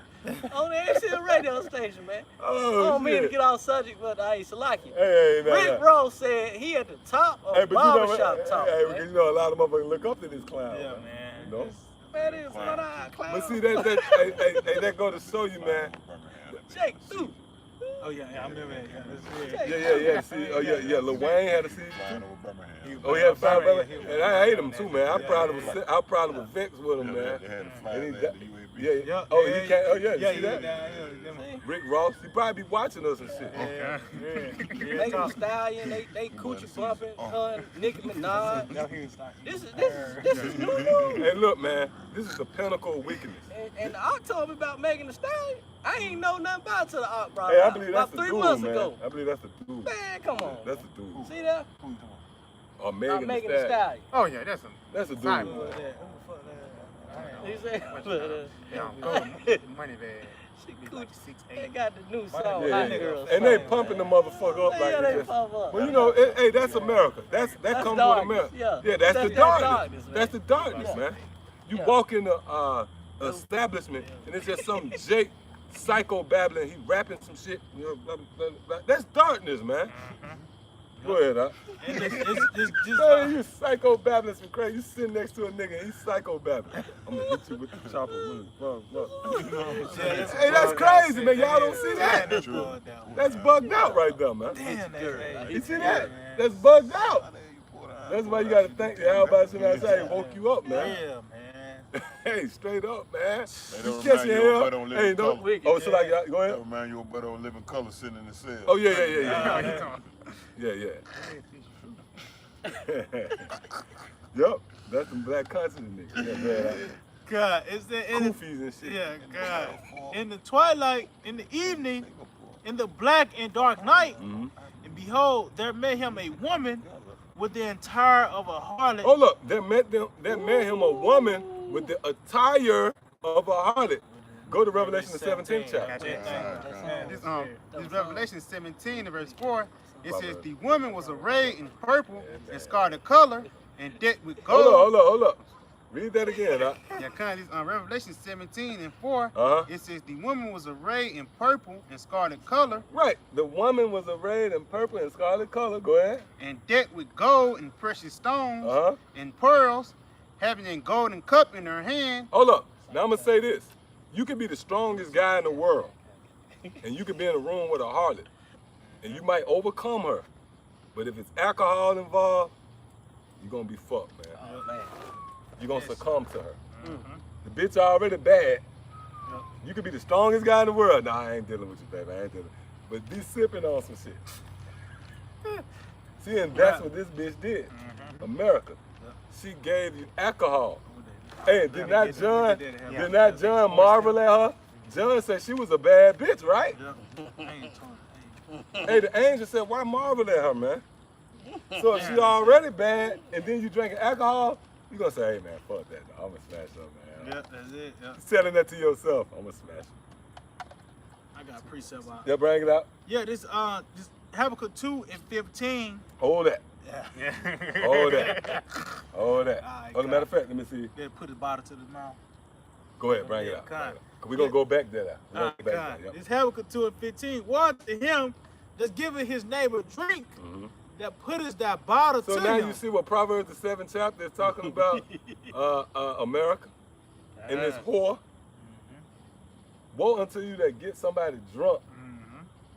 On the ACL radio station, man. Oh, I don't mean to shit. get off subject, but I used to like you. Hey, nah, Rick nah. Ross said he at the top of Hey, but barbershop talk. hey, man. because you know a lot of motherfuckers look up to this clown. Yeah, man. man. You know? Man, it's one eye clown. But see, that go to show you, man. Jake, too. Oh yeah, I remember that. Yeah. See, Lil Wayne had a season too. Oh, he had five brothers, and I hate him too, man. I probably was vexed with him, man. They had a flag And he at got- the UAB. Yeah. Oh, he can't. Oh, yeah. You see yeah, that? Rick Ross, he probably be watching us and shit. Megan Thee Stallion, they coochie bumping, Nicki Minaj. This is new. Hey, look, man. This is the pinnacle of wickedness. And the Ock told me about Megan Thee Stallion. I ain't know nothing about it till the Ock brought Hey, it I up believe about that's the 3 dude, months man. ago. I believe that's the dude. Man, come on. That's the dude. See that? Or Not Megan Thee Megan Thee Stallion. Stallion. Oh yeah, that's a That's a dude. Sorry. Man. He said, money bag. she coochie. They got the new song, Yeah, Hot yeah. Girl. And they song, pumping the man. motherfucker up like Yeah, they this. pump up. Well, you know, hey, that's America. That comes with darkness, America. yeah. That's the That's darkness. darkness, man. That's the darkness, Yeah. man. You Yeah. walk in the establishment and it's just some Jake psycho babbling. He rapping some shit. You know, blah, blah, blah. That's darkness, man. Go ahead, huh? And it's just Man, you psycho babbling some crazy. You sitting next to a nigga and he's psycho babbling. I'm gonna hit you with the chopper. Hey, that's crazy, man. Y'all don't see that. That's bugged out right there, man. Damn, You see that? That's bugged out. That's why you gotta thank the Alabama City woke you up, man. Yeah, man. Hey, straight up, man. They You don't catch remind you your of hell. Butt on Hey, Living don't. Color. Oh, so like, go That ahead. remind you of Butt on Living Color sitting in the cell. Oh yeah. Yup, that's the black constant nigga. Yeah, man. God, it's the Goofies and shit. yeah, God. In the twilight, in the evening, in the black and dark night, Mhm. and behold, there met him a woman with the entire of a harlot. Oh look, that met him a woman with the attire of a harlot. Go to Revelation the 17th chapter. This Revelation 17 and verse 4, it says the woman was arrayed in purple and scarlet color and decked with gold. Hold up. Read that again, huh? Yeah, kind of this Revelation 17 and 4, Uh-huh. it says the woman was arrayed in purple and scarlet color Right. The woman was arrayed in purple and scarlet color. Go ahead. and decked with gold and precious stones Uh-huh. and pearls, having a golden cup in her hand. Hold up. Now I'm gonna say this. You could be the strongest guy in the world, and you could be in a room with a harlot, and you might overcome her. But if it's alcohol involved, you're gonna be fucked, man. Oh, man. You're gonna succumb to her. The bitch already bad. You could be the strongest guy in the world. Nah, I ain't dealing with you, baby. I ain't dealing. But be sipping on some shit. See, and that's what this bitch did. America. She gave you alcohol. Hey, did not John marvel at her? John said she was a bad bitch, right? Hey, the angel said, why marvel at her, man? So if she already bad, and then you drinking alcohol, you gonna say, hey man, fuck that. I'm gonna smash up, man. Yeah, that's it. Yeah. You're telling that to yourself. I'm gonna smash it. I got a precept out. Yeah, bring it out. Yeah, this Habakkuk 2 and 15. Hold that. Yeah. Hold that. Hold that. All right, Oh, matter of fact, let me see. They put his bottle to the mouth. Go ahead, bring it out. God. We're gonna go back there. We're Oh, gonna go back God. there. Yep. It's Habakkuk 2 and 15. Woe to him that's giving his neighbor drink, that putteth that bottle So to now him. you see what Proverbs the 7th chapter is talking about America and this whore. Woe unto you that get somebody drunk.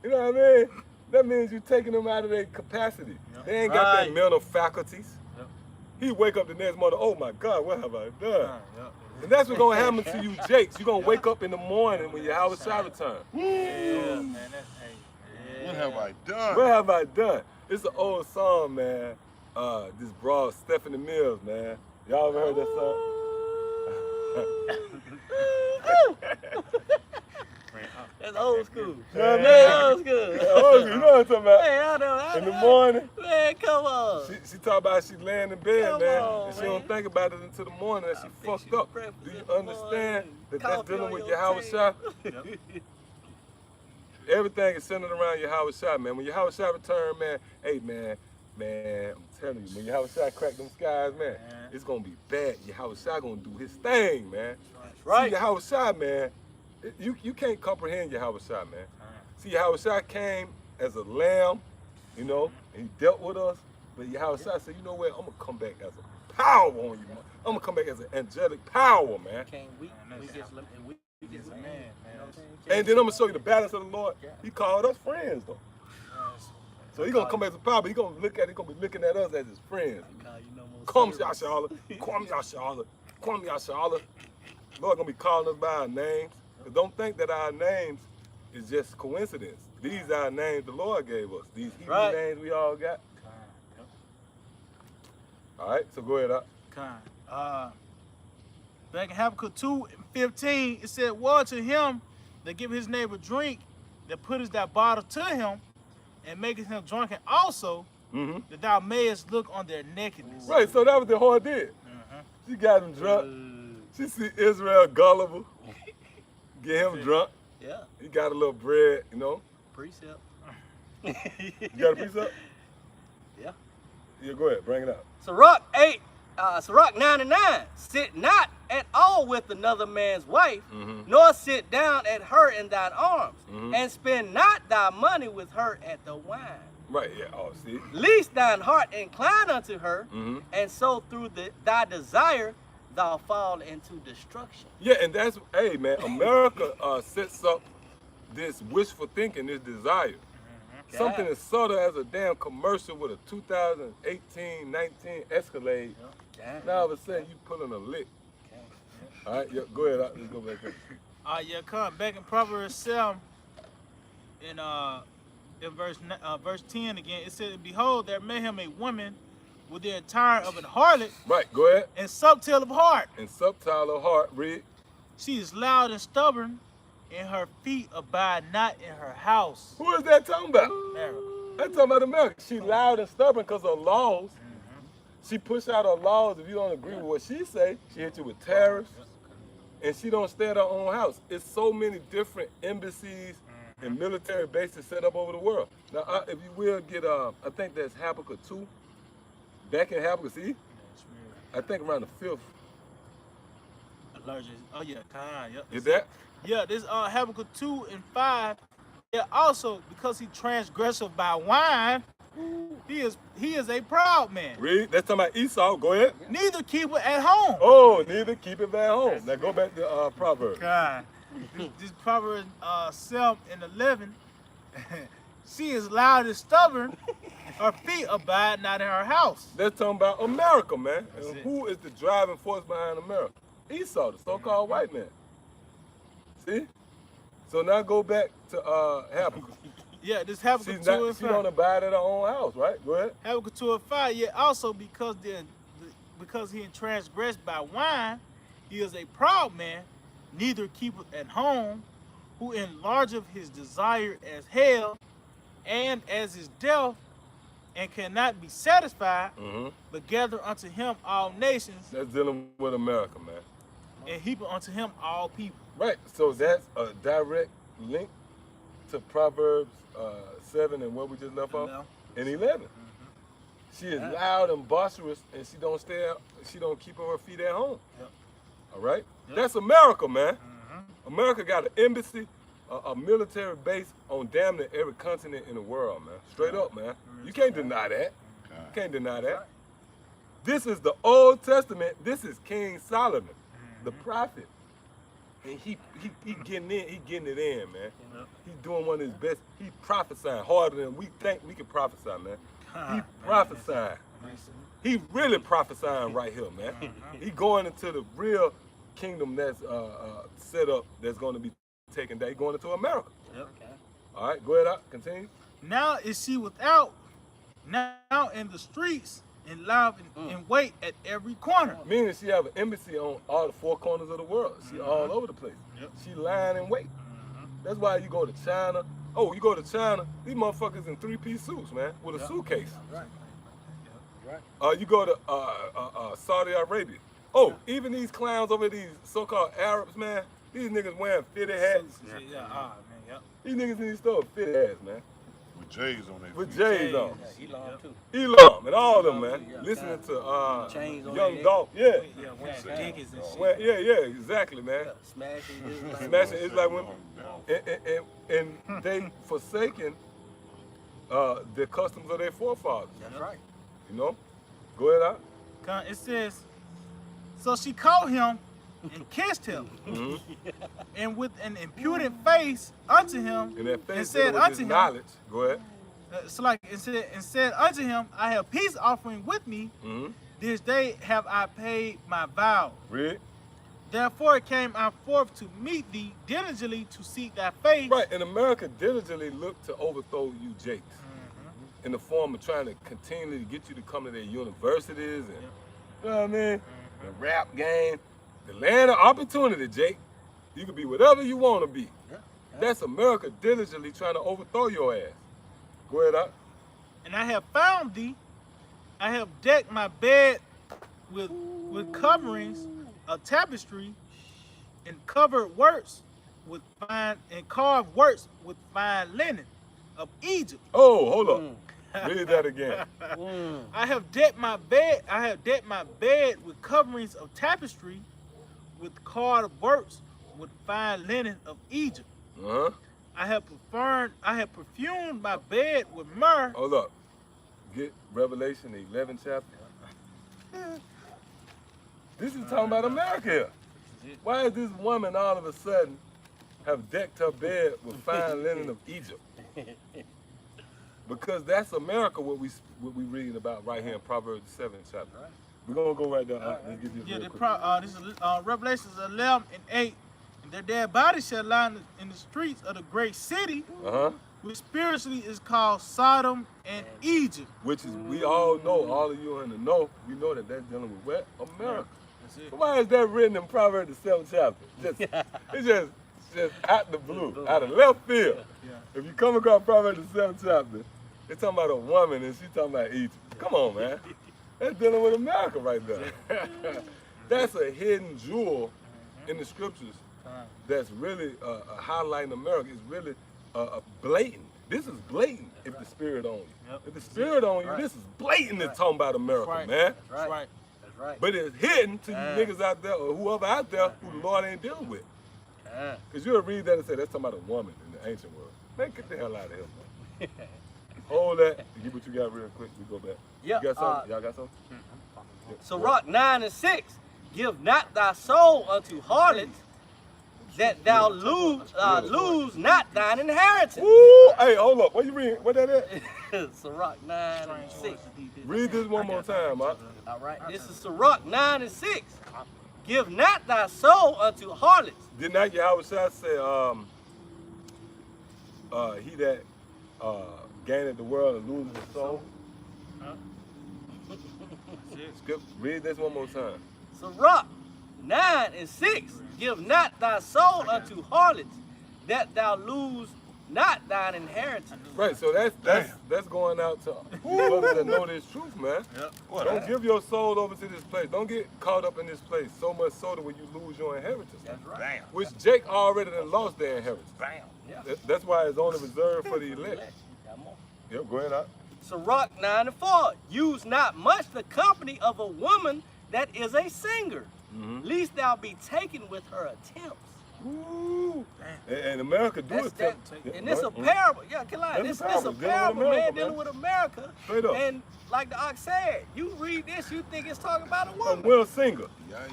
You know what I mean? That means you're taking them out of their capacity. They ain't got their Right. mental faculties. He wake up the next morning, oh my God, what have I done? And that's what's gonna happen to you, Jakes. You're gonna wake up in the morning when your Howard Shah return. Yeah, man. That's, What have I done? What have I done? It's an old song, man. This broad Stephanie Mills, man. Y'all ever heard that song? That's old school. Yeah, Man, old school. Oh, you know what I'm talking about? Man, I know. In the morning, Man, come on. she talk about she laying in bed, Come man, on, and she man. don't think about it until the morning that she fix fucked you up. breakfast Do you in the understand morning, that that's coffee dealing on with your your Howard Shah? table. Everything is centered around your Howard Shah, man. When your Howard Shah return, man, hey, man, I'm telling you, when your Howard Shah crack them skies, man, it's gonna be bad. Your Howard Shah gonna do his thing, man. Right. See, your Howard Shah, man, you can't comprehend your Howard Shah, man. See, your Howard Shah came as a lamb, you know, and he dealt with us. But your Howard Shah said, you know what, I'm gonna come back as a power on you, man. I'm gonna come back as an angelic power, man. We just, we just, man, man. And then I'm gonna show you the balance of the Lord. He called us friends though. So he gonna come as a power. He gonna look at. He gonna be looking at us as his friends. Come Yashala, come Yashala, come Yashala. Lord gonna be calling us by our names. But don't think that our names is just coincidence. These are names the Lord gave us. These Hebrew names we all got. All right, so go ahead up. Back in Habakkuk 2:15, it said, "Woe to him that give his neighbor drink, that putteth that bottle to him, and maketh him drunken also, that thou mayest look on their nakedness." Right, so that was the whore did. She got him drunk. She see Israel gullible. Get him drunk. Yeah. He got a little bread, you know. Precept. You got a precept? Yeah. Yeah, go ahead, bring it up. Sirach 9:9. Sit not at all with another man's wife, nor sit down at her in thine arms, and spend not thy money with her at the wine. Right, yeah, oh, see? Lest thine heart incline unto her, and so through thy desire thou fall into destruction. Yeah, and that's, hey man, America sets up this wishful thinking, this desire. Something as subtle as a damn commercial with a 2018-19 Escalade. Now all of a sudden you pulling a lick. All right, yeah, go ahead. Let's go back there. Come back in Proverbs 7, in verse 10 again. It said, "Behold, there made him a woman with the attire of an harlot." Right, go ahead. "And subtle of heart." And subtile of heart, read. "She is loud and stubborn, and her feet abide not in her house." Who is that talking about? America. That's talking about America. She loud and stubborn because of laws. She push out her laws. If you don't agree with what she say, she hit you with tariffs. And she don't stay at her own house. It's so many different embassies and military bases set up over the world. Now, if you will get, I think that's Habakkuk 2. Back in Habakkuk, see? I think around the 5th. Oh yeah, yep. Is that? Yeah, this Habakkuk 2:5. Yeah, also because he transgresseth by wine, he is a proud man. Read. That's talking about Esau. Go ahead. Neither keep it at home. Oh, neither keep it at home. Now go back to Proverbs. This Proverbs 7:11. She is loud and stubborn. Her feet abide not in her house. That's talking about America, man. And who is the driving force behind America? Esau, the so-called white man. See? So now go back to Habakkuk. Yeah, this Habakkuk 2:5. She don't abide at her own house, right? Go ahead. Habakkuk 2:5. Yeah, also because he transgressed by wine, he is a proud man, neither keepeth at home, who enlargeth his desire as hell, and as his death, and cannot be satisfied, but gather unto him all nations. That's dealing with America, man. And heap unto him all people. Right. So that's a direct link to Proverbs 7 and what we just left off, and 11. She is loud and boisterous, and she don't keep her feet at home. All right. That's America, man. America got an embassy, a military base on damn near every continent in the world, man. Straight up, man. You can't deny that. You can't deny that. This is the Old Testament. This is King Solomon, the prophet. And he getting it in, man. He doing one of his best. He prophesying harder than we think we can prophesy, man. He prophesying. He really prophesying right here, man. He going into the real kingdom that's set up, that's going to be taken down. He going into America. All right, go ahead, continue. Now is she without, now in the streets, and live and wait at every corner. Meaning she have an embassy on all the four corners of the world. She all over the place. She lying in wait. That's why you go to China. Oh, you go to China, these motherfuckers in three-piece suits, man, with a suitcase. You go to Saudi Arabia. Oh, even these clowns over these so-called Arabs, man, these niggas wearing fitted hats. These niggas in these stores fitted hats, man. With J's on their With J's on. Elam too. Elam and all of them, man. Listening to Young Dolph. Yeah. Yeah, exactly, man. Smashing Israelite women. And they forsaken the customs of their forefathers. That's right. You know? Go ahead out. It says, so she called him and kissed him, and with an impudent face unto him, And that face and said with unto his him, knowledge. Go ahead. so like and said unto him, I have peace offering with me. This day have I paid my vow. Read. Therefore came I forth to meet thee diligently to seek thy face. Right, and America diligently looked to overthrow you, Jakes, in the form of trying to continually get you to come to their universities and, you know what I mean, the rap game, the land of opportunity, Jake. You can be whatever you want to be. That's America diligently trying to overthrow your ass. Go ahead, out. And I have found thee. I have decked my bed with coverings of tapestry and covered works with fine and carved works with fine linen of Egypt. Oh, hold up. Read that again. I have decked my bed. I have decked my bed with coverings of tapestry, with carved works with fine linen of Egypt. I have perfumed my bed with myrrh. Hold up. Get Revelation, the 11th chapter. This is talking about America here. Why is this woman all of a sudden have decked her bed with fine linen of Egypt? Because that's America, what we reading about right here in Proverbs, the 7th chapter. We're gonna go right there. Let's get this real quick. This is Revelations 11 and 8. And their dead bodies shall lie in the streets of the great city, which spiritually is called Sodom and Egypt. Which is, we all know, all of you in the know, we know that that's dealing with what? America. So why is that written in Proverbs, the 7th chapter? It's just out the blue, out of left field. If you come across Proverbs, the 7th chapter, it's talking about a woman and she's talking about Egypt. Come on, man. That's dealing with America right there. That's a hidden jewel in the scriptures that's really highlighting America. It's really blatant. This is blatant if the spirit on you. If the spirit on you, this is blatant it's talking about America, man. That's right. That's right. But it's hidden to you niggas out there or whoever out there who the Lord ain't dealing with. Because you'll read that and say, that's talking about a woman in the ancient world. Man, get the hell out of here, man. Hold that. Get what you got real quick. We go back. Yeah, You got something? Y'all got something? Sirach 9 and 6. Give not thy soul unto harlots, that thou lose not thine inheritance. Woo! Hey, hold up. What you reading? What that is? Sirach 9 and 6. Read this one more time, man. All right, this is Sirach 9 and 6. Give not thy soul unto harlots. Did not Yahweh Shah say, he that gaineth the world and loses his soul? Skip. Read this one more time. Sirach 9 and 6. Give not thy soul unto harlots, that thou lose not thine inheritance. Right, so that's going out to brothers that know this truth, man. Don't give your soul over to this place. Don't get caught up in this place so much so that when you lose your inheritance. That's right. Which Jake already done lost their inheritance. Yeah. That's why it's only reserved for the elect. Yep, go ahead out. Sirach 9 and 4. Use not much the company of a woman that is a singer, lest thou be taken with her attempts. Ooh. And America do That's it. that, and it's a parable. Yeah, this a parable, man, dealing with America. Straight up. And like the Ox said, you read this, you think it's talking about a A woman. real singer.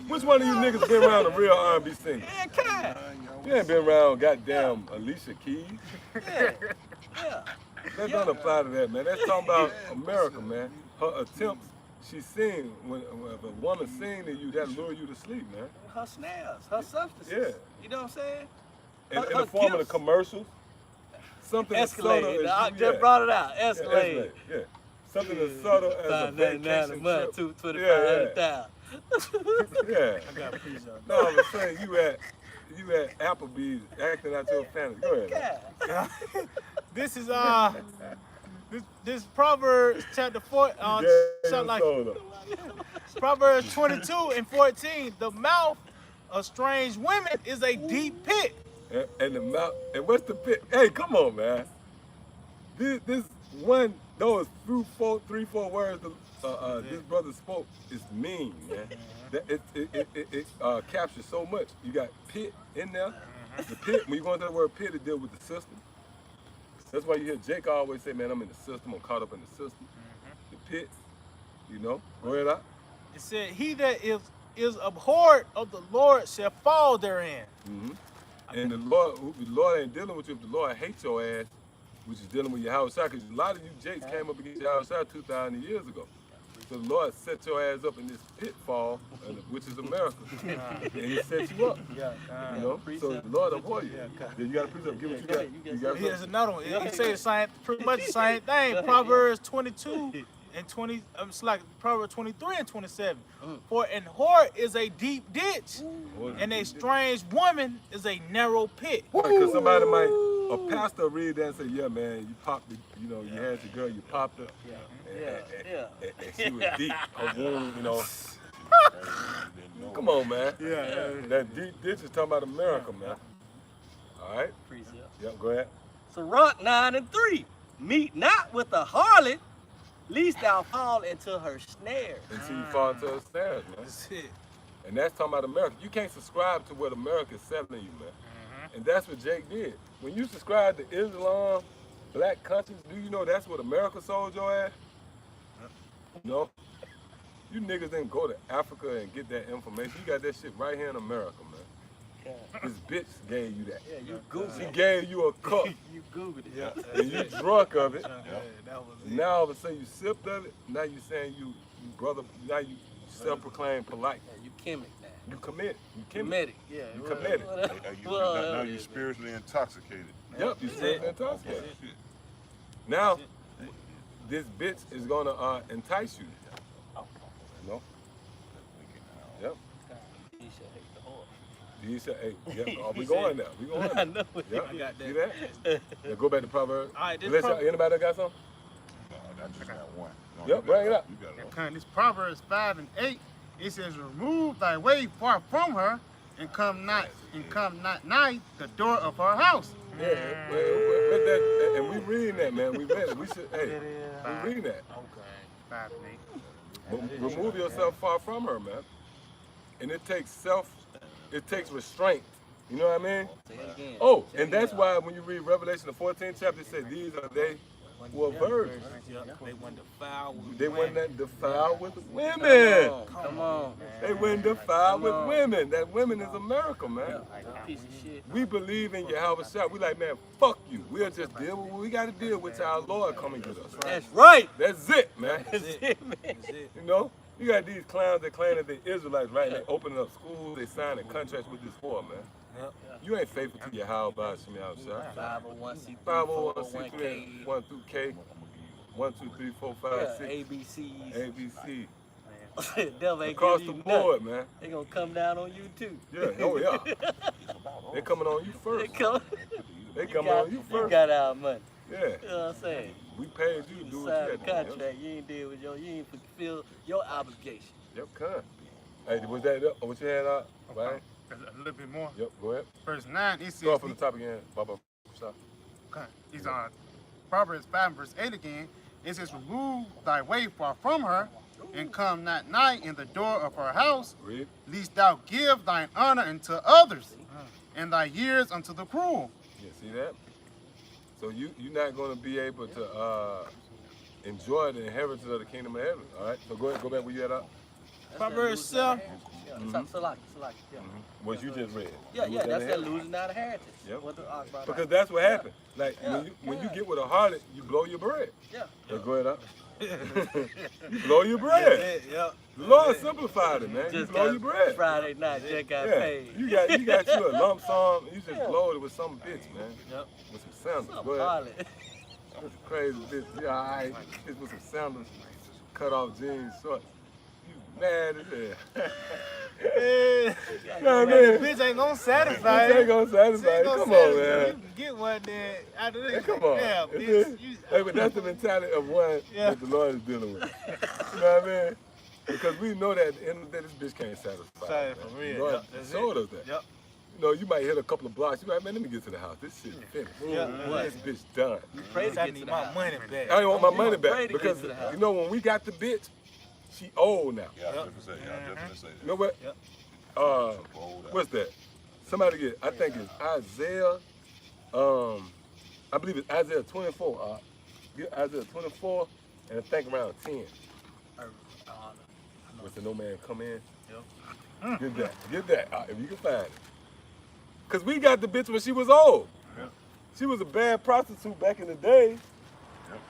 Which one of you niggas been around a real R&B singer? Mankind. You ain't been around goddamn Alicia Keys. Yeah. That don't apply to that, man. That's talking about America, man. Her attempts, she sing, when a woman sing to you, that lure you to sleep, man. Her snares, her substances. Yeah. You know what I'm saying? In the form of the gifts. commercials. Something as subtle Escalade. as The Ox you, just brought it out. Escalade. Yeah. Something as subtle as a vacation trip. 25,000. Yeah. I got a piece of it. No, I'm saying you at Applebee's acting out your fantasy. Go ahead. Yeah. This is this Proverbs chapter 4. Sound like Proverbs 22 and 14. The mouth of strange women is a deep pit. And the mouth. And what's the pit? Hey, come on, man. This one, those three, four words this brother spoke is mean, man. It captures so much. You got pit in there. The pit. When you go into the word pit, it deals with the system. That's why you hear Jake always say, man, I'm in the system. I'm caught up in the system. The pit, you know. Go ahead out. It said, he that is is abhorred of the Lord shall fall therein. And the Lord ain't dealing with you if the Lord hates your ass, which is dealing with your house side. Because a lot of you jakes came up against your house side 2,000 years ago. So the Lord set your ass up in this pitfall, which is America, and He set you up. You know, so the Lord abhor you. You got a precept. Give what you got. Here's another one. It say the same, pretty much the same thing. Proverbs 22 and 20. It's like Proverbs 23 and 27. For an whore is a deep ditch, and a strange woman is a narrow pit. Because somebody might, a pastor read that and say, yeah, man, you popped it, you know, you had your girl, you popped her. And she was deep, a wound, you know. Come on, man. That deep ditch is talking about America, man. All right? Yep, go ahead. Sirach 9:3. Meet not with a harlot, lest thou fall into her snare. Until you fall into her snares, man. That's it. And that's talking about America. You can't subscribe to what America is selling you, man. And that's what Jake did. When you subscribe to Islam, black countries, do you know that's what America sold your ass? No. You niggas didn't go to Africa and get that information. You got that shit right here in America, man. This bitch gave you that. Yeah, you Googled She it. gave you a cup. You Googled it. And you drunk of it. That was it. Now all of a sudden you sipped of it. Now you saying you brother. Now you self-proclaimed polite. You chemic now. You commit. You Comedic. Yeah. You committed. Now you're spiritually intoxicated. Yep, you said intoxicated. Now, this bitch is gonna entice you. You know? Yep. You should hate the whore. You said, hey, yep, we going now. We going I now. know it. Yep. I got that. See that? Yeah, go back to Proverbs. All right, this Anybody that got something? I just got one. Yep, bring it up. You got it. Okay, this Proverbs 5 and 8, it says, remove thy way far from her, and come not nigh the door of her house. Yeah, with that, and we reading that, man. We read it. We should, hey, we reading that. Okay. 5 and 8. Remove yourself far from her, man. And it takes restraint. You know what I mean? Say it again. Oh, and that's why when you read Revelation, the 14th chapter, it says, these are they who are virgins. They went to foul with They women. went defiled with women. Come on. They went defiled with women. That women is America, man. Piece of shit. We believe in Yahweh Shah. We like, man, fuck you. We'll just deal with what we got to deal with till our Lord come and get us. That's right. That's it, man. That's it, man. That's it. You know? You got these clowns that claim that they're Israelites, right? They opening up schools, they signing contracts with this whore, man. Yep. You ain't faithful to Yahweh Shah. 501c3, 501c3, 401k. 1 through K, 1, 2, 3, 4, 5, Yeah, 6, ABCs. ABC. Devil ain't Across giving the you board, nothing. man. They gonna come down on you too. Yeah, oh yeah. They coming on you They first. come. They You coming got, on you you first. got our money. Yeah. You know what I'm saying? We paid you to do You what signed you the had to do. contract. You ain't deal with you ain't fulfill your obligation. Yep, come. Hey, was that what you had out? Right? A little bit more. Yep, go ahead. Verse 9, it says, Go from the top again, Baba. Stop. okay, it's on Proverbs 5 and verse 8 again. It says, remove thy way far from her, and come not nigh in the door of her house, Read. lest thou give thine honor unto others, and thy years unto the cruel. Yeah, see that? So you're not going to be able to enjoy the inheritance of the kingdom of heaven. All right. So go ahead, go back where you at out. Proverbs 7. Salaki, yeah. What you just read. Yeah, Lose that's that inheritance. losing out of heritage. Yep. What the Akbar Because that's what happened. Like Yeah, when you yeah. get with a harlot, you blow your bread. Yeah. So go ahead up. You blow your bread. Yep. The Lord simplified it, man. You Just blow got your bread. Friday night, just got Yeah. paid. You got you a lump sum. You just blow it with some bitch, man. Yep. With some sandals. Some Go ahead. harlot. That's a crazy bitch. Yeah, all right. Bitch with some sandals, cut off jeans, shorts. You mad as hell. Yeah. You know what I The mean? bitch ain't gonna satisfy Bitch ain't you. gonna She satisfy ain't you. gonna Come on, satisfy you. man. You can get one then after this. Hey, come on. Yeah, It's bitch. just- You, Hey, but that's the mentality of one Yeah. that the Lord is dealing with. You know what I mean? Because we know that at the end of the day, this bitch can't satisfy. Sorry, man. for real. The Lord Yep, that's showed it. us that. Yep. You know, you might hit a couple of blocks. You're like, man, let me get to the house. This shit's finished. Yeah. This bitch done. Pray to Bitch, I get to need the my house. money back. I don't want my You money gonna pray back to get because, to the house. you know, when we got the bitch, she old now. Yeah, I definitely say that. You know what? Yep. What's that? Somebody get, I think it's Isaiah, I believe it's Isaiah 24. Get Isaiah 24, and I think around 10. Where the no man come in. Yep. Get that. If you can find it. Because we got the bitch when she was old. Yeah. She was a bad prostitute back in the day. Yep.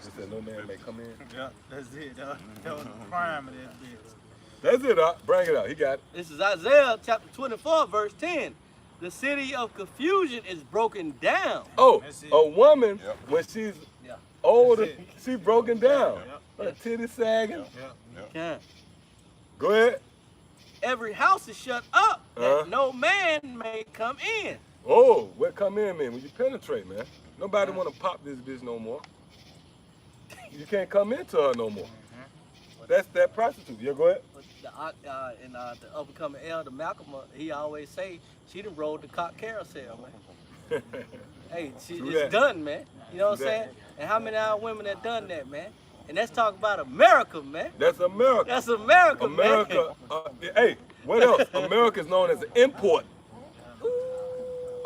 She said no man may come in. Yeah, that's it. That was the prime of that bitch. That's it, bring it out. He got it. This is Isaiah chapter 24, verse 10. The city of confusion is broken down. Oh, That's it. a woman, Yep. when she's Yeah. older, That's it. she broken down. Yep. Her titty sagging. Yeah. Go ahead. Every house is shut up Uh-huh. that no man may come in. Oh, what come in, man? When you penetrate, man. Nobody want to pop this bitch no more. You can't come into her no more. That's that prostitute. Yeah, go ahead. But the up-and-coming elder Malcolm, he always say she done rode the cock carousel, man. Hey, True it's that. done, man. You know what I'm True that. saying? And how many of our women that done that, man? And let's talk about America, man. That's America. That's America, America. Hey, what else? America is known as an import.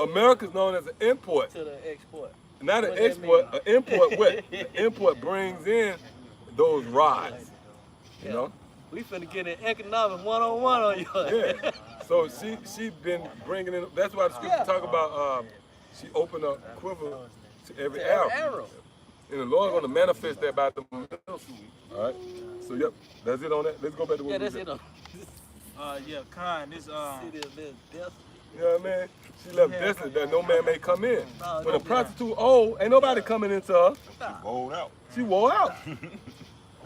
America is known as an import. man. To the export. Not an What that export. mean? An import. What? An import brings in those rods. You know. We finna get an economic one-on-one on you. Yeah. So she been bringing in. That's why the scripture talk about. She opened up quiver to every arrow. And the Lord going to manifest that by the middle. All right. So yep, that's it on that. Let's go back to what Yeah, we that's said. it. Yeah, Khan, this City of this death. You know what I mean? She left desolate that no man may come in. No, When no, a prostitute old, ain't nobody coming into her. Rolled out. She wore out.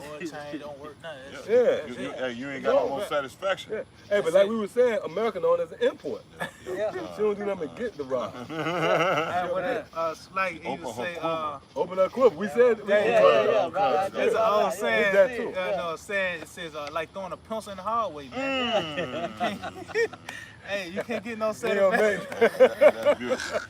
oil chain don't work now. That's Yeah. it. Hey, you ain't got no more satisfaction. Yeah. Hey, but like we were saying, America known as an import. Yeah. She don't do nothing but get the rod. Hey, what that, like he Open would her say, quiver. Open that quiver. We said. Yeah, right. there's an old saying, that too. saying, it says, like throwing a pencil in the hallway, man. Hey, you can't get no He ain't gonna satisfaction. make. That's beautiful.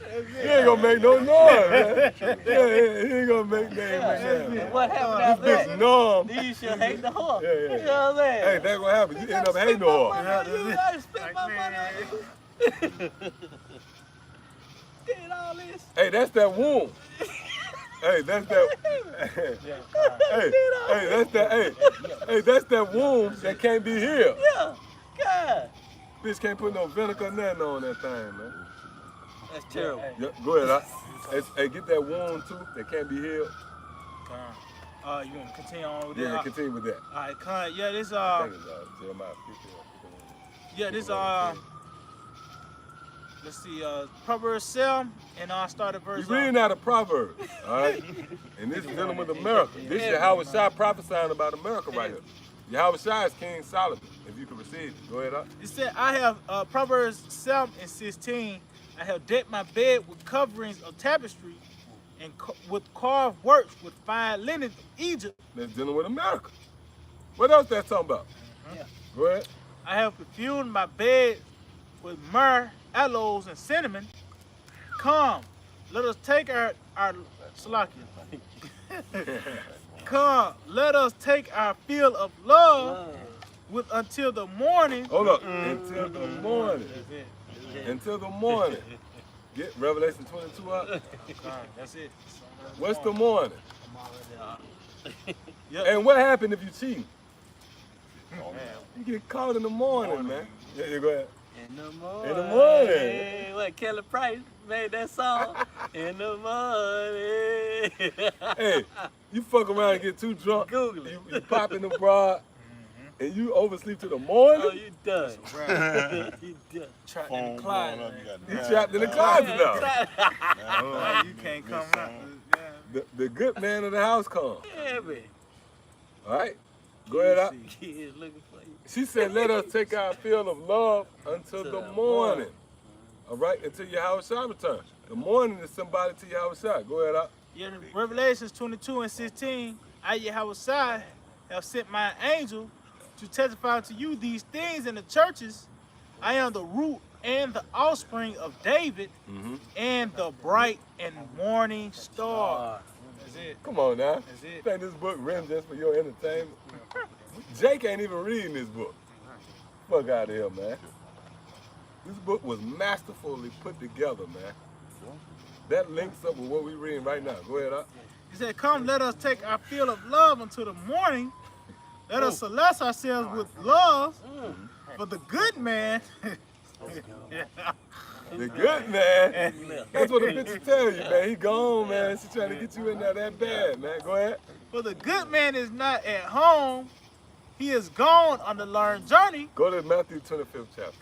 He ain't gonna make no noise, man. Yeah, he ain't gonna make that. What happened after This that? numb. You should hate the whore. Yeah, yeah. You know what I'm saying? Hey, that's what happened. You end up hating the her. You gotta spend my money on you. Did all this. Hey, that's that womb. Hey, that's that. hey, that's that. Hey, that's that womb that can't be healed. Yeah. God. Bitch can't put no vinegar or nothing on that thing, man. That's terrible. Yep, go ahead. Hey, get that wound too that can't be healed. You want to continue on with Yeah, that? continue with that. All right, Khan, yeah, this, I think it's Jeremiah 50. let's see, Proverbs 7, and I'll start at verse. You're reading out of Proverbs, all right? And this is dealing with America. This is Yahweh Shai prophesying about America right here. Yahweh Shai is King Solomon, if you can receive it. Go ahead, up. It said, I have, Proverbs 7 and 16, I have decked my bed with coverings of tapestry and with carved works with fine linen of Egypt. That's dealing with America. What else that's talking about? Yeah. Go ahead. I have perfumed my bed with myrrh, aloes, and cinnamon. Come, let us take our Salakia. Come, let us take our fill of love with until the morning. Hold up. Until the morning. That's it. Until the morning. Get Revelation 22 up. That's it. What's the morning? Yep. And what happened if you cheat? You get caught in the morning, man. Yeah, go ahead. In the morning. In the morning. Hey, what, Kelly Price made that song? In the morning. Hey, you fuck around and get too drunk. Google it. You pop in the broad, and you oversleep to the morning. Oh, you done. You done. Trapped in Phone the blowing closet. up, You got trapped in the closet now. Oh, you can't come out. Yeah. The good man of the house come. Yeah, man. All right, go ahead up. Kids looking for you. She said, let us take our fill of love until the morning. All right, until Yahweh Shai returns. The morning is somebody to Yahweh Shai. Go ahead up. Yeah, Revelations 22 and 16, I, Yahweh Shai, have sent my angel to testify to you these things in the churches. I am the root and the offspring of David and the bright and morning star. That's it. Come on now. That's it. Think this book written just for your entertainment? Jake ain't even reading this book. Fuck out of here, man. This book was masterfully put together, man. That links up with what we're reading right now. Go ahead, up. He said, come, let us take our fill of love until the morning. Let us celeste ourselves with love. For the good man. The good man. That's what the bitches tell you, man. He gone, man. She trying to get you in there that bad, man. Go ahead. For the good man is not at home. He is gone on the learned journey. Go to Matthew 25th chapter.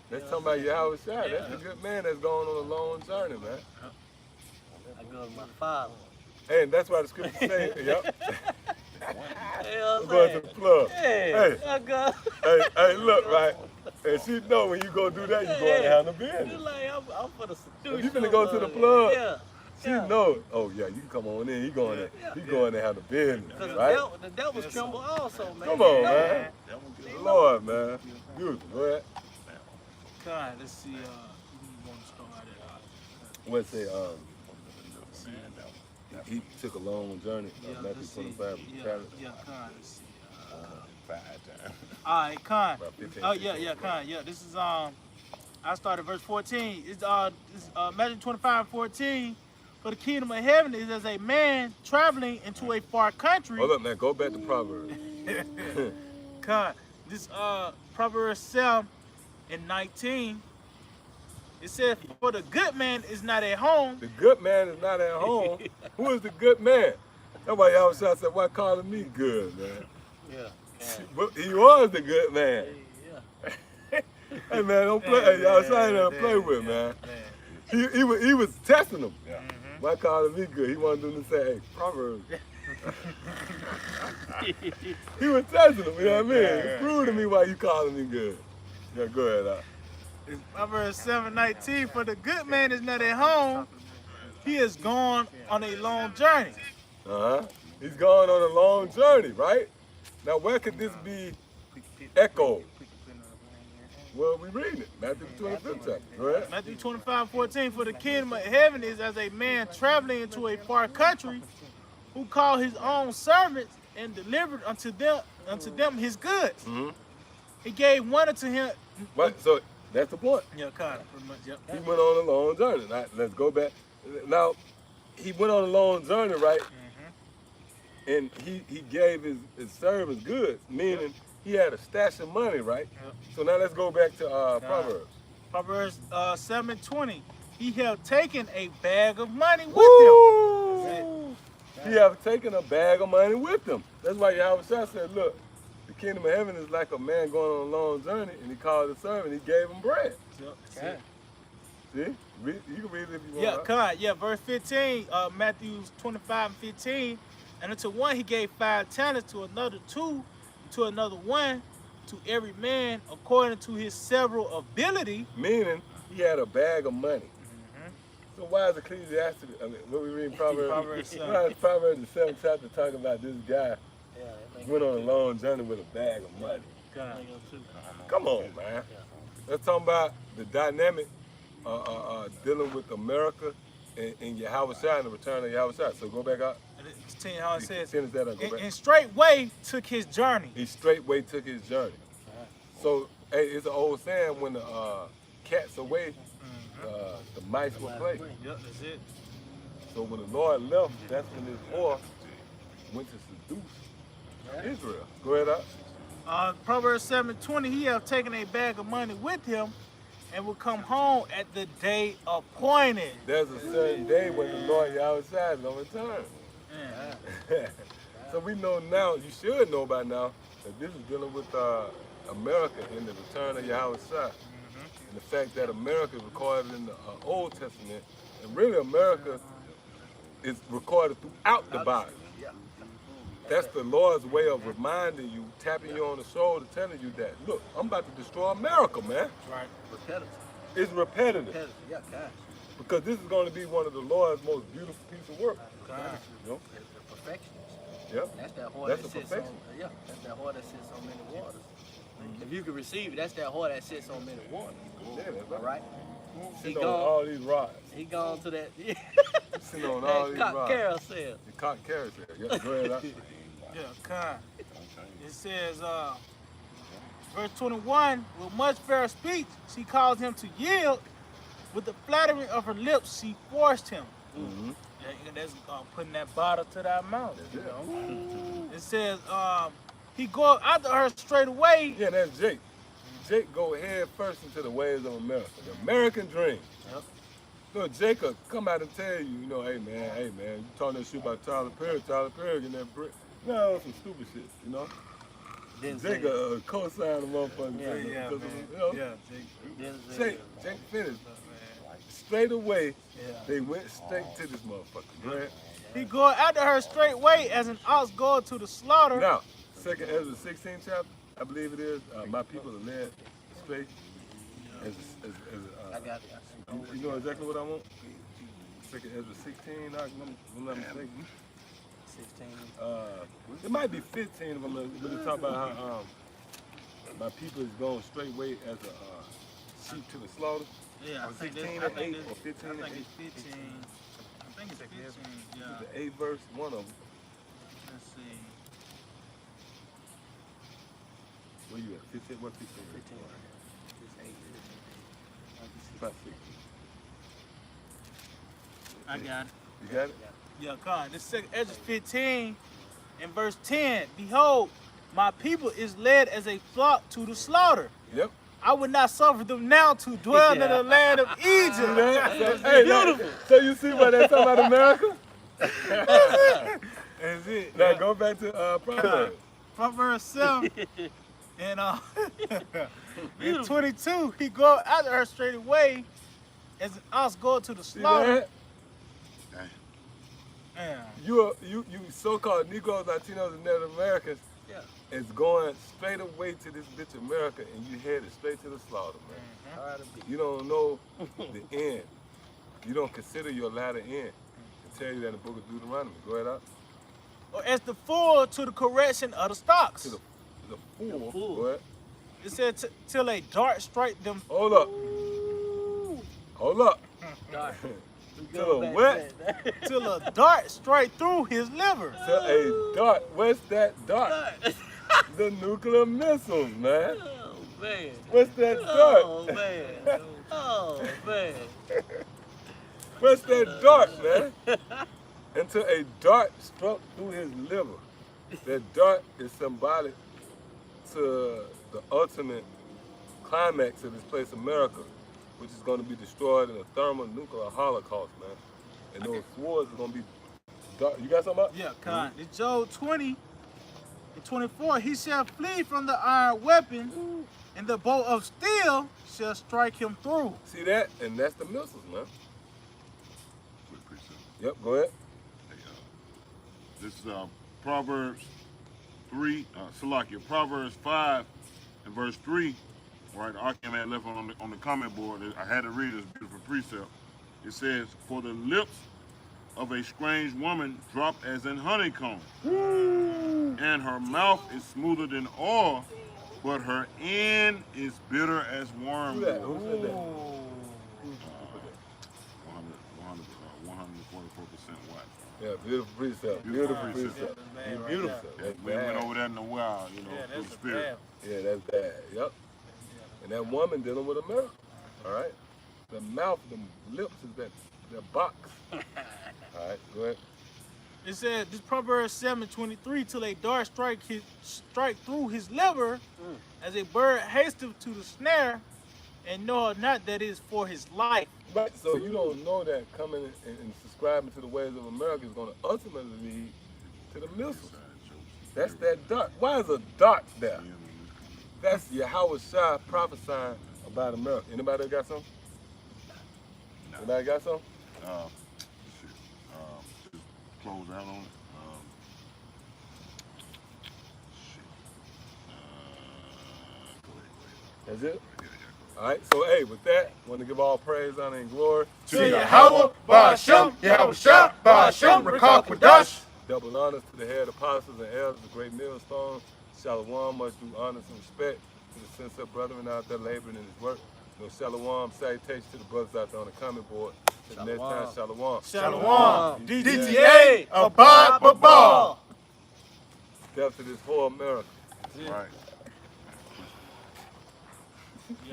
That's talking about Yahweh Shai. That's the good man that's going on a long journey, man. I go to my father. And that's why the scripture say, yep. I'm Going to the plug. Hey, I go. Hey, look, right? And she know when you go do that, you going to handle It's business. like I'm for the seduce. You finna go to the plug. Yeah. She know. Oh yeah, you can come on in. He going to handle business, Because right? the devil's tremble also, man. Come on, man. Lord, man. Beautiful. Go ahead. God, let's see. We want to start at. What say? He took a long journey. Matthew 25. Yeah, Khan. Let's see. All right, Khan. Oh yeah, Khan. Yeah, this is I started verse 14. It's Matthew 25:14. For the kingdom of heaven is as a man traveling into a far country. Hold up, man. Go back to Proverbs. Khan. This Proverbs 7:19. It says, "For the good man is not at home." The good man is not at home. Who is the good man? That's why y'all said, why calling me good, man? Yeah. But he was the good man. Yeah. Hey, man, don't play. Hey, y'all saying to play with, man. He was testing them. Why calling me good? He wanted them to say, hey, Proverbs. He was testing them, you know what I mean? Prove to me why you calling me good. Yeah, go ahead, It's Proverbs 7:19. For the good man is not at home. He is gone on a long journey. He's going on a long journey, right? Now, where could this be echoed? Well, we reading it. Matthew 25th chapter. Go ahead. Matthew 25:14. For the kingdom of heaven is as a man traveling into a far country, who called his own servants and delivered unto them his goods. He gave one unto him. Right, so that's the point. Yeah, kind of, pretty much. Yep. He went on a long journey. Now, let's go back. Now, he went on a long journey, right? And he gave his servants goods, meaning he had a stash of money, right? So now let's go back to Proverbs. Proverbs 7:20. He have taken a bag of money with Woo! He have taken a bag of money with him. That's why Yahweh Shai said, look, the kingdom of heaven is like a man going on a long journey, and he called a servant, he gave him bread. him. See? You can read it if you want. Yeah, God. Yeah, verse 15, Matthew 25:15. And unto one he gave 5 talents, to another 2, to another 1, to every man according to his several ability. Meaning he had a bag of money. So why is Ecclesiastes, what we read in Proverbs, why is Proverbs the 7th chapter talking about this guy went on a long journey with a bag of money? Come on, man. Let's talk about the dynamic dealing with America and Yahweh Shai and the return of Yahweh Shai. So go back up. Continue how it says. Finish that up. Go back. And straightway took his journey. He straightway took his journey. So, hey, it's an old saying, when the cat's away, the mice will play. Yep, that's it. So when the Lord left, that's when his whore went to seduce Israel. Go ahead, up. Proverbs 7:20, he have taken a bag of money with him and will come home at the day appointed. There's a certain day when the Lord Yahweh Shai is going to return. So we know now, you should know by now, that this is dealing with America in the return of Yahweh Shai. And the fact that America is recorded in the Old Testament, and really America is recorded throughout the Bible. That's the Lord's way of reminding you, tapping you on the shoulder, telling you that, look, I'm about to destroy America, man. Right. Repetitive. It's repetitive. Repetitive. Yeah, God. Because this is going to be one of the Lord's most beautiful pieces of work. God. You know? The perfectionist. Yep. That's that heart That's that the sits on. perfection. Yeah, that's that heart that sits on many waters. If you can receive it, that's that heart that sits on many waters. Yeah, that's All right. He Sitting on gone. all these rods. He gone to that. Sitting on all these Cock rods. carousel. The cock carousel. Yeah, go ahead. Yeah, kind. It says, verse 21, with much fair speech, she caused him to yield. With the flattering of her lips, she forced him. Yeah, that's putting that bottle to thy mouth. You know? It says, he go after her straight away. Yeah, that's Jake. Jake go head first into the ways of America, the American dream. Yep. Look, Jake will come out and tell you, you know, hey man, you talking that shit about Tyler Perry getting that brick. No, some stupid shit, you know. Jake co-sign the motherfucker. Jake finished. Straight away, they went straight to this motherfucker, right? He go after her straight way as an ox going to the slaughter. Now, 2nd Ezra 16th chapter, I believe it is. My people are led straight. I got it. You know exactly what I want? 2nd Ezra 16, I'm not mistaken. 16. It might be 15 if I'm going to talk about how my people is going straight way as a sheep to the slaughter. Yeah, I think 16 that's, and 8 or 15 I and think 8. it's 15. I think it's 15. Yeah. The 8th verse, one of them. Let's see. Where you at? 15? What 15? 15. About 16. I got it. You got it? Yeah, come on. This is 2nd Ezra 15 and verse 10. Behold, my people is led as a flock to the slaughter. Yep. I would not suffer them now to dwell in the land of Egypt. Beautiful. So you see what that's talking about America? That's it. Now go back to Proverbs. Proverbs 7 and in 22, he go after her straight away as an ox going to the See slaughter. that? Yeah. You so-called Negroes, Latinos, and Native Americans is going straight away to this bitch America, and you headed straight to the slaughter, man. You don't know the end. You don't consider your latter end. I tell you that in the book of Deuteronomy. Go ahead out. Or as the fool to the correction of the stocks. To the fool. Go ahead. It said till a dart strike them. Hold up. Hold up. Till a what? Till a dart straight through his liver. Till a dart. What's that dart? The nuclear missiles, man. Oh, man. What's that dart? Oh, man. Oh, man. What's that dart, man? Until a dart struck through his liver. That dart is symbolic to the ultimate climax of this place, America, which is going to be destroyed in a thermonuclear holocaust, man. And those swords are going to be dark. You got something about? Yeah, Con. In Job 20 and 24, he shall flee from the iron weapon, and the bow of steel shall strike him through. See that? And that's the missiles, man. Quick precept. Yep, go ahead. Hey, this is Proverbs 3, Proverbs 5 and verse 3. Right, Akim had left on the comment board. I had to read this beautiful precept. It says, "For the lips of a strange woman drop as in honeycomb, and her mouth is smoother than oil, but her end is bitter as wormwood." Who that? Who said that? 144% wax. Yeah, beautiful precept. Beautiful precept. Man, Beautiful. Yeah, we went over that in a while, you know, Yeah, through that's the a spirit. bad. Yeah, that's bad. Yep. And that woman dealing with America. All right. The mouth, the lips is that box. All right, go ahead. It said, this Proverbs 7:23, till a dart strike through his liver, as a bird hasteth to the snare, and knoweth not that it is for his life. Right. So you don't know that coming and subscribing to the ways of America is going to ultimately lead to the missiles. That's that dart. Why is a dart there? That's Yahweh Shai prophesying about America. Anybody got something? No. Anybody got something? Shit. Just close out on it. Go ahead. That's it? Yeah, go All right. So, hey, with that, I want to give all praise, honor, and glory To Yahweh, Ba'ashem, Yahweh Shah, Ba'ashem, Rakak Wadash. Double honors to the head apostles and elders, the great millstone. Shalom, much due honors and respect to the sincere brethren out there laboring in his work. No shalom, salutations to the brothers out there on the comment board. Till next time, shalom. Shalom. DTA, Abad Babal. Death to this whole America. ahead. Right.